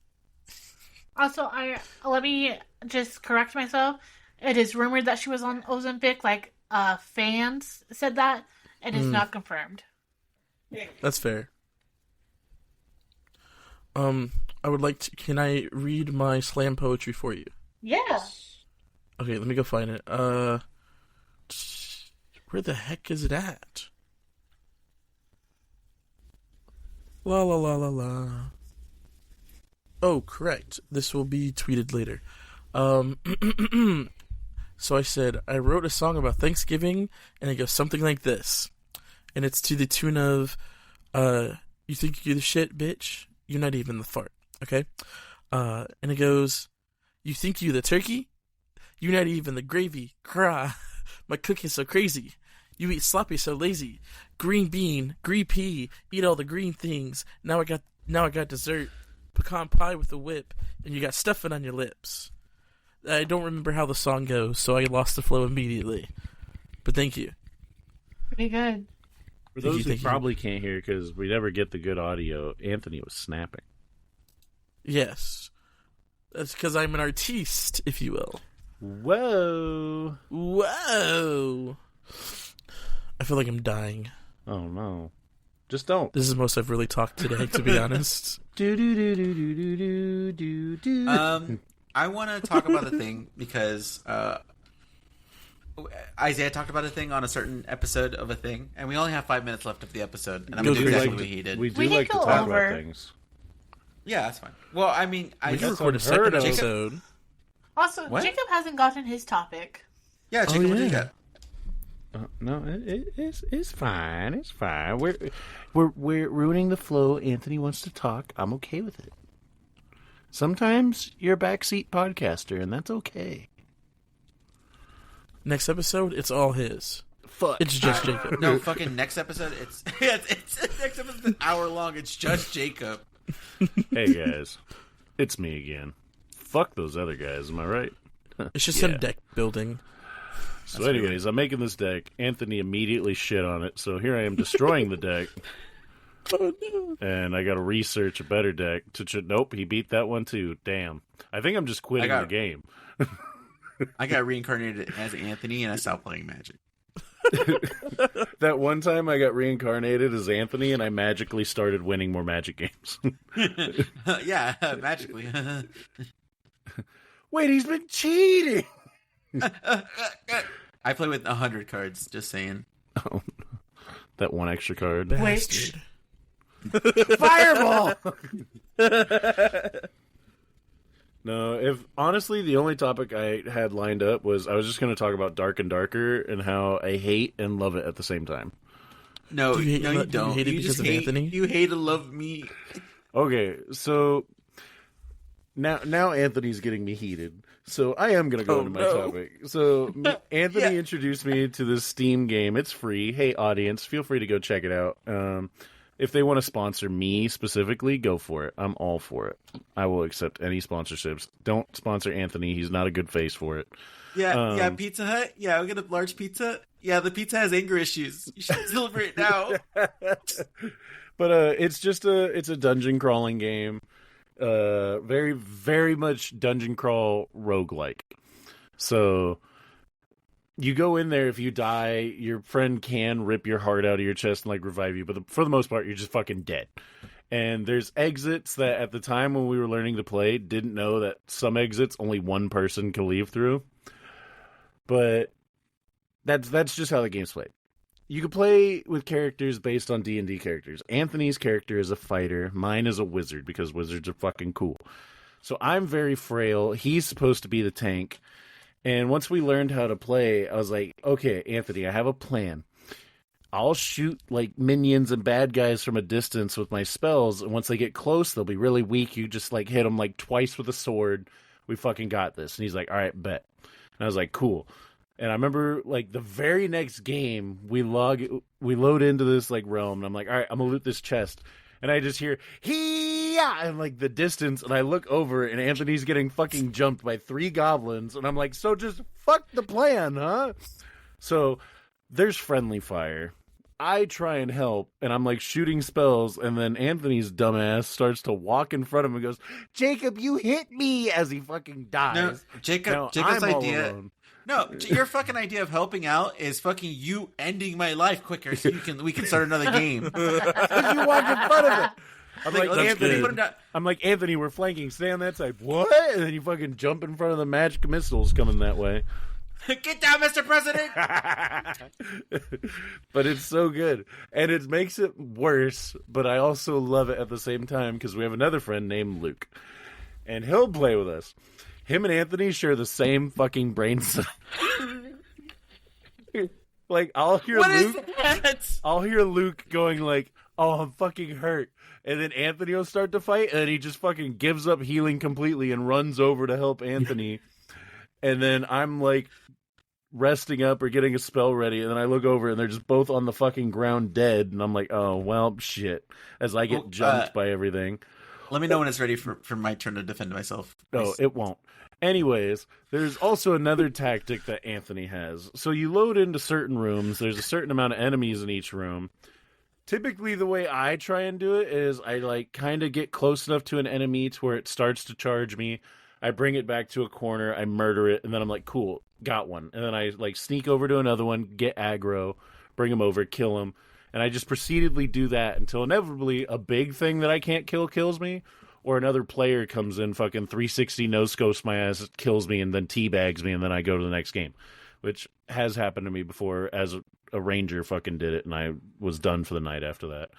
Also, let me just correct myself. It is rumored that she was on Ozempic. Like, fans said that. It is not confirmed. That's fair. I would like to... Can I read my slam poetry for you? Yeah. Okay, let me go find it. Where the heck is it at? La la la la la. Oh, correct. This will be tweeted later. So I said, I wrote a song about Thanksgiving, and it goes something like this. And it's to the tune of, you think you're the shit, bitch? You're not even the fart, okay? And it goes, you think you the turkey? You're not even the gravy. Cry. My cooking's so crazy. You eat sloppy so lazy. Green bean, green pea, eat all the green things. Now I got dessert. Pecan pie with a whip, and you got stuffing on your lips. I don't remember how the song goes, so I lost the flow immediately. But thank you. Pretty good. For those who probably can't hear because we never get the good audio, Anthony was snapping. Yes. That's because I'm an artiste, if you will. Whoa. Whoa. I feel like I'm dying. Oh, no. Just don't. This is the most I've really talked today, to be honest. I want to talk about a thing because Isaiah talked about a thing on a certain episode of a thing, and we only have 5 minutes left of the episode, and I'm going to do exactly what he did. We do like to talk about things. Yeah, that's fine. Well, I mean, we can record a second episode. Also, what? Jacob hasn't gotten his topic. Yeah, Jacob will do that. No, it's fine. It's fine. We're ruining the flow. Anthony wants to talk. I'm okay with it. Sometimes you're a backseat podcaster, and that's okay. Next episode, it's all his. Fuck. It's just Jacob. No, fucking next episode, it's next episode's an hour long. It's just Jacob. Hey guys, it's me again. Fuck those other guys. Am I right? It's just some deck building. So anyways, I'm making this deck. Anthony immediately shit on it, so here I am destroying the deck. Oh, no. And I got to research a better deck. Nope, he beat that one too. Damn. I think I'm just quitting the game. I got reincarnated as Anthony, and I stopped playing Magic. That one time I got reincarnated as Anthony, and I magically started winning more Magic games. Yeah, magically. Wait, he's been cheating! I play with 100 cards, just saying. Oh, that one extra card. Bastard. Fireball! No, if honestly, the only topic I had lined up was I was just going to talk about Dark and Darker and how I hate and love it at the same time. No, you don't. You hate it because of Anthony? You hate and love me. Okay, so now Anthony's getting me heated. So I am going to go into my topic. So Anthony introduced me to this Steam game. It's free. Hey, audience, feel free to go check it out. If they want to sponsor me specifically, go for it. I'm all for it. I will accept any sponsorships. Don't sponsor Anthony. He's not a good face for it. Yeah, Pizza Hut. Yeah, we'll get a large pizza. Yeah, the pizza has anger issues. You should deliver it now. But it's a dungeon crawling game. Very, very much dungeon crawl roguelike. So you go in there, if you die, your friend can rip your heart out of your chest and revive you, but for the most part, you're just fucking dead. And there's exits that at the time when we were learning to play, didn't know that some exits only one person can leave through. But that's just how the game's played. You can play with characters based on D&D characters. Anthony's character is a fighter. Mine is a wizard because wizards are fucking cool. So I'm very frail. He's supposed to be the tank. And once we learned how to play, I was like, okay, Anthony, I have a plan. I'll shoot minions and bad guys from a distance with my spells. And once they get close, they'll be really weak. You just hit them twice with a sword. We fucking got this. And he's like, all right, bet. And I was like, cool. And I remember the very next game, we load into this realm. And I'm like, all right, I'm going to loot this chest. And I just hear, hee-yah, in the distance, and I look over, and Anthony's getting fucking jumped by 3 goblins, and I'm like, so just fuck the plan, huh? So, there's friendly fire. I try and help, and I'm like shooting spells, and then Anthony's dumbass starts to walk in front of him and goes, "Jacob, you hit me!" as he fucking dies. No, Jacob's idea. No, your fucking idea of helping out is fucking you ending my life quicker so we can start another game. Because you walk in front of it. I'm like, Anthony, put him down. Anthony, we're flanking. Stay on that side. What? And then you fucking jump in front of the magic missiles coming that way. Get down, Mr. President! But it's so good. And it makes it worse, but I also love it at the same time because we have another friend named Luke. And he'll play with us. Him and Anthony share the same fucking brain cell. Like, I'll hear Luke going like, "Oh, I'm fucking hurt." And then Anthony will start to fight, and he just fucking gives up healing completely and runs over to help Anthony. And then I'm like resting up or getting a spell ready, and then I look over and they're just both on the fucking ground dead, and I'm like, oh well, shit, as I get jumped by everything. Let me know when it's ready for my turn to defend myself. No, it won't. Anyways, there's also another tactic that Anthony has. So you load into certain rooms, there's a certain amount of enemies in each room. Typically the way I try and do it is I like kind of get close enough to an enemy to where it starts to charge me. I bring it back to a corner, I murder it, and then I'm like, cool, got one. And then I like sneak over to another one, get aggro, bring him over, kill him. And I just proceededly do that until inevitably a big thing that I can't kill kills me, or another player comes in, fucking 360 no-scopes my ass, kills me, and then teabags me, and then I go to the next game. Which has happened to me before, as a ranger fucking did it, and I was done for the night after that.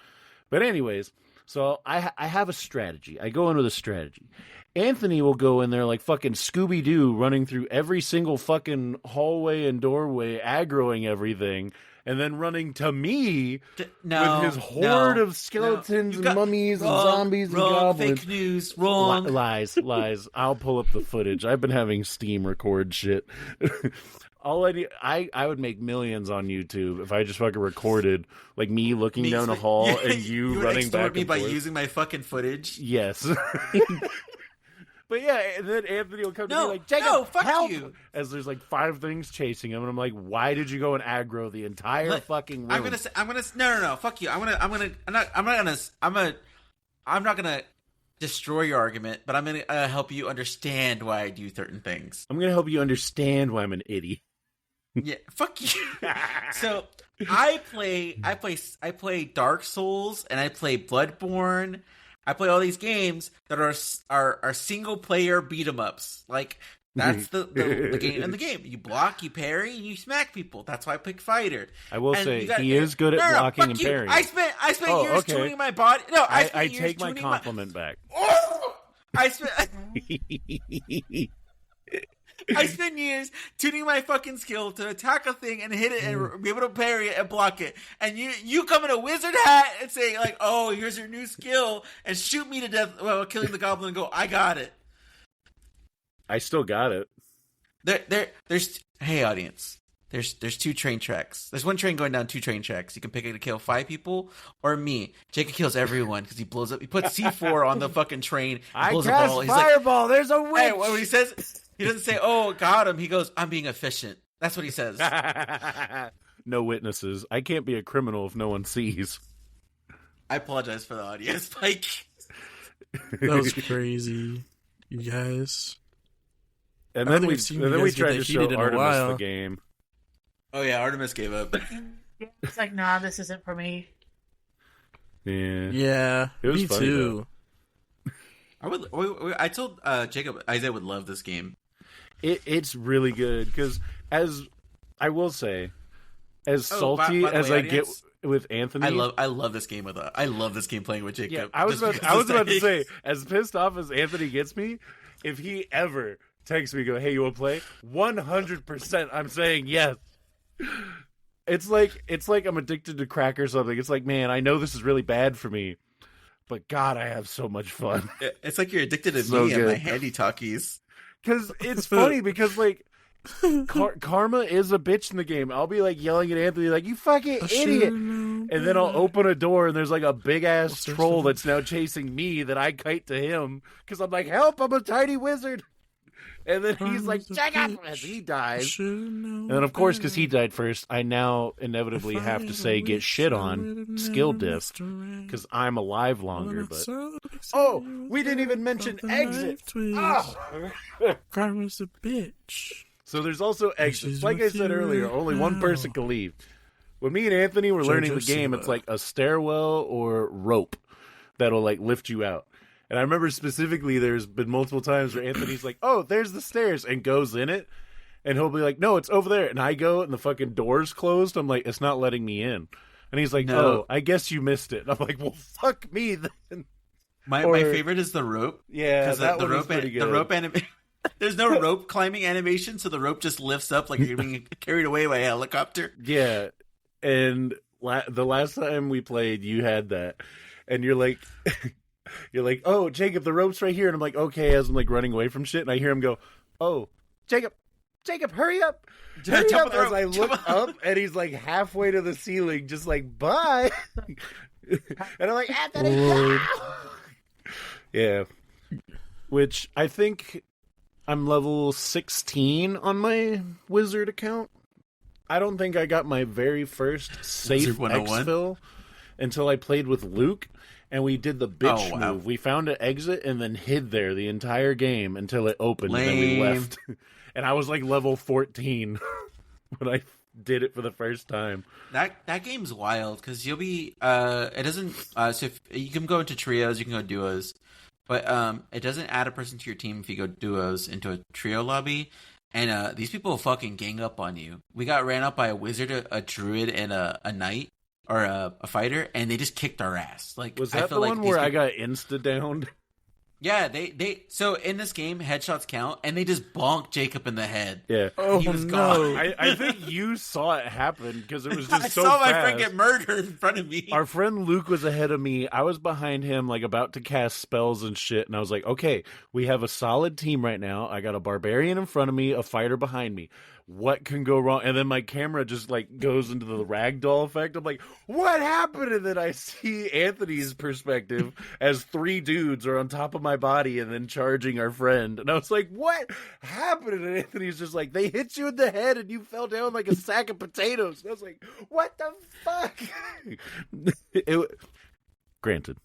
But anyways, so I have a strategy. I go in with a strategy. Anthony will go in there like fucking Scooby-Doo, running through every single fucking hallway and doorway, aggroing everything, and then running to me with his horde of skeletons and mummies and zombies and goblins. Fake news, wrong. Lies. I'll pull up the footage. I've been having Steam record shit. I would make millions on YouTube if I just fucking recorded like me looking down a hall and you running back and me by forth. using my fucking footage. Yes. But yeah, and then Anthony will come to me like, "Jacob, fuck help!" you. As there's like 5 things chasing him, and I'm like, "Why did you go and aggro the entire fucking room?" I'm gonna no, fuck you. I'm not gonna destroy your argument, but I'm gonna help you understand why I do certain things. I'm gonna help you understand why I'm an idiot. Yeah, fuck you. So I play Dark Souls and I play Bloodborne. I play all these games that are single player beat 'em ups. Like that's the game in the game. You block, you parry, and you smack people. That's why I pick fighter. I will say he is good at blocking and parrying. I spent years tuning my body. No, I take my compliment back. I spent years tuning my fucking skill to attack a thing and hit it and be able to parry it and block it. And you come in a wizard hat and say like, "Oh, here's your new skill," and shoot me to death while killing the goblin and go, "I got it." I still got it. There's hey audience. There's 2 train tracks. There's 1 train going down 2 train tracks. You can pick it to kill 5 people or me. Jacob kills everyone because he blows up. He puts C4 on the fucking train. Blows I cast fireball. There's a witch. Hey, what he says? He doesn't say, "Oh, got him." He goes, "I'm being efficient." That's what he says. No witnesses. I can't be a criminal if no one sees. I apologize for the audio spike. That was crazy, you guys. And then we tried to show Artemis the game. Oh yeah, Artemis gave up. It's like, nah, this isn't for me. Yeah, it was me funny, too. I told Jacob Isaiah would love this game. It's really good because, as I will say, as salty as I get with Anthony, I love this game I love this game playing with Jacob. Yeah, I was about to say, as pissed off as Anthony gets me, if he ever texts me, go, "Hey, you want to play?" 100%, I'm saying yes. It's like I'm addicted to crack or something. It's like, man, I know this is really bad for me, but God, I have so much fun. It's like you're addicted to me and my Handy-Talkies. Because it's funny because, like, karma is a bitch in the game. I'll be, like, yelling at Anthony, like, "You fucking idiot!" And then I'll open a door and there's, like, a big-ass troll that's now chasing me that I kite to him because I'm like, "Help, I'm a tiny wizard!" And then he's like, Jacob! And he dies. And then, of course, because he died first, I now inevitably have to say get shit on skill diff because I'm alive longer. But we didn't even mention exit. Karma's a bitch. So there's also exits. Like I said earlier, only one person can leave. When me and Anthony were learning the game, it's like a stairwell or rope that'll like lift you out. And I remember specifically there's been multiple times where Anthony's like, oh, there's the stairs, and goes in it. And he'll be like, no, it's over there. And I go, and the fucking door's closed. I'm like, it's not letting me in. And he's like, oh, I guess you missed it. And I'm like, well, fuck me then. My favorite is the rope. Yeah, that the one rope, was pretty good. The rope animation. There's no rope climbing animation, so the rope just lifts up like you're being carried away by a helicopter. Yeah. And the last time we played, you had that. And you're like... You're like, oh, Jacob, the rope's right here. And I'm like, okay, as I'm like running away from shit. And I hear him go, oh, Jacob, hurry up. Hurry up. As I look up and he's like halfway to the ceiling, just like, bye. And I'm like, Anthony, yeah. Which I think I'm level 16 on my wizard account. I don't think I got my very first safe exfil until I played with Luke. And we did the bitch move. We found an exit and then hid there the entire game until it opened. And then we left. And I was like level 14 when I did it for the first time. That game's wild because you'll be it doesn't so if you can go into trios, you can go duos, but it doesn't add a person to your team if you go duos into a trio lobby. And these people fucking gang up on you. We got ran up by a wizard, a druid, and a knight. Or a fighter, and they just kicked our ass. Like, was that the one where I got insta-downed? Yeah, they. So in this game, headshots count, and they just bonked Jacob in the head. Yeah, he was gone. I think you saw it happen because it was just so fast. I saw my friend get murdered in front of me. Our friend Luke was ahead of me. I was behind him, like about to cast spells and shit. And I was like, okay, we have a solid team right now. I got a barbarian in front of me, a fighter behind me. What can go wrong? And then my camera just like goes into the ragdoll effect. I'm like, what happened? And then I see Anthony's perspective as 3 dudes are on top of my body and then charging our friend. And I was like, what happened? And Anthony's just like, they hit you in the head and you fell down like a sack of potatoes. And I was like, what the fuck? Granted,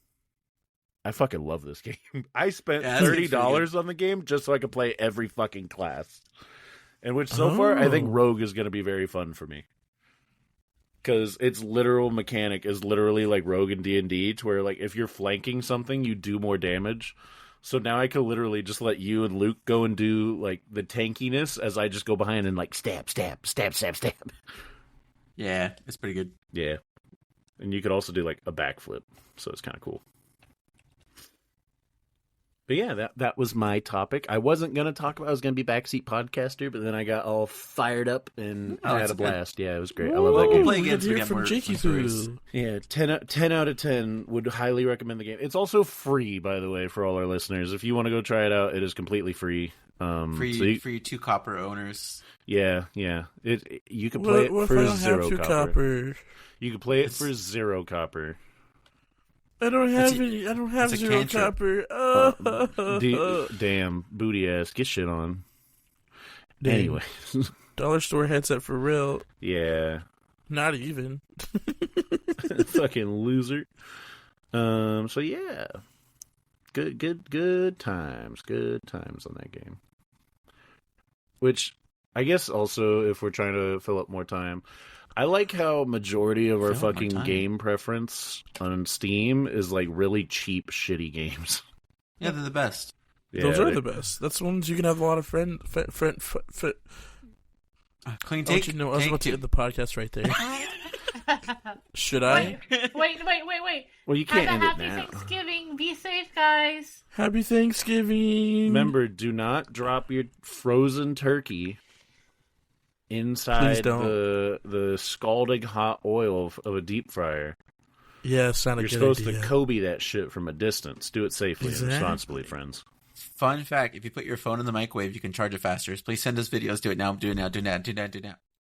I fucking love this game. I spent $30 on the game just so I could play every fucking class. And which so far, I think Rogue is going to be very fun for me. Because its literal mechanic is literally like Rogue in D&D, to where like if you're flanking something, you do more damage. So now I could literally just let you and Luke go and do like the tankiness as I just go behind and like stab. Yeah, it's pretty good. Yeah. And you could also do like a backflip. So it's kind of cool. But yeah, that was my topic. I wasn't going to talk about I was going to be backseat podcaster, but then I got all fired up and had a blast. Good. Yeah, it was great. I love that game. Play against me from Jakey Poo. Yeah, 10 out of 10 would highly recommend the game. It's also free, by the way, for all our listeners. If you want to go try it out, it is completely free. Free for you 2 copper owners. Yeah. You can play it for 0 copper. You can play it for 0 copper. I don't have any. I don't have 0 copper. Damn, booty ass. Get shit on. Dang. Anyway. Dollar store headset for real. Yeah. Not even. Fucking loser. So yeah. Good times. Good times on that game. Which, I guess also, if we're trying to fill up more time, I like how majority of our fucking game preference on Steam is like really cheap, shitty games. Yeah, they're the best. Yeah, those are the best. That's the ones you can have a lot of friend. Clean take. Don't you know, I was about to end the podcast right there. Should I? Wait. Well, you can't end it Happy now. Thanksgiving. Be safe, guys. Happy Thanksgiving. Remember, do not drop your frozen turkey inside the scalding hot oil of a deep fryer. Yeah, it's not a good idea. You're supposed to Kobe that shit from a distance. Do it safely and responsibly, friends. Fun fact, if you put your phone in the microwave, you can charge it faster. Please send us videos. Do it now. Do it now.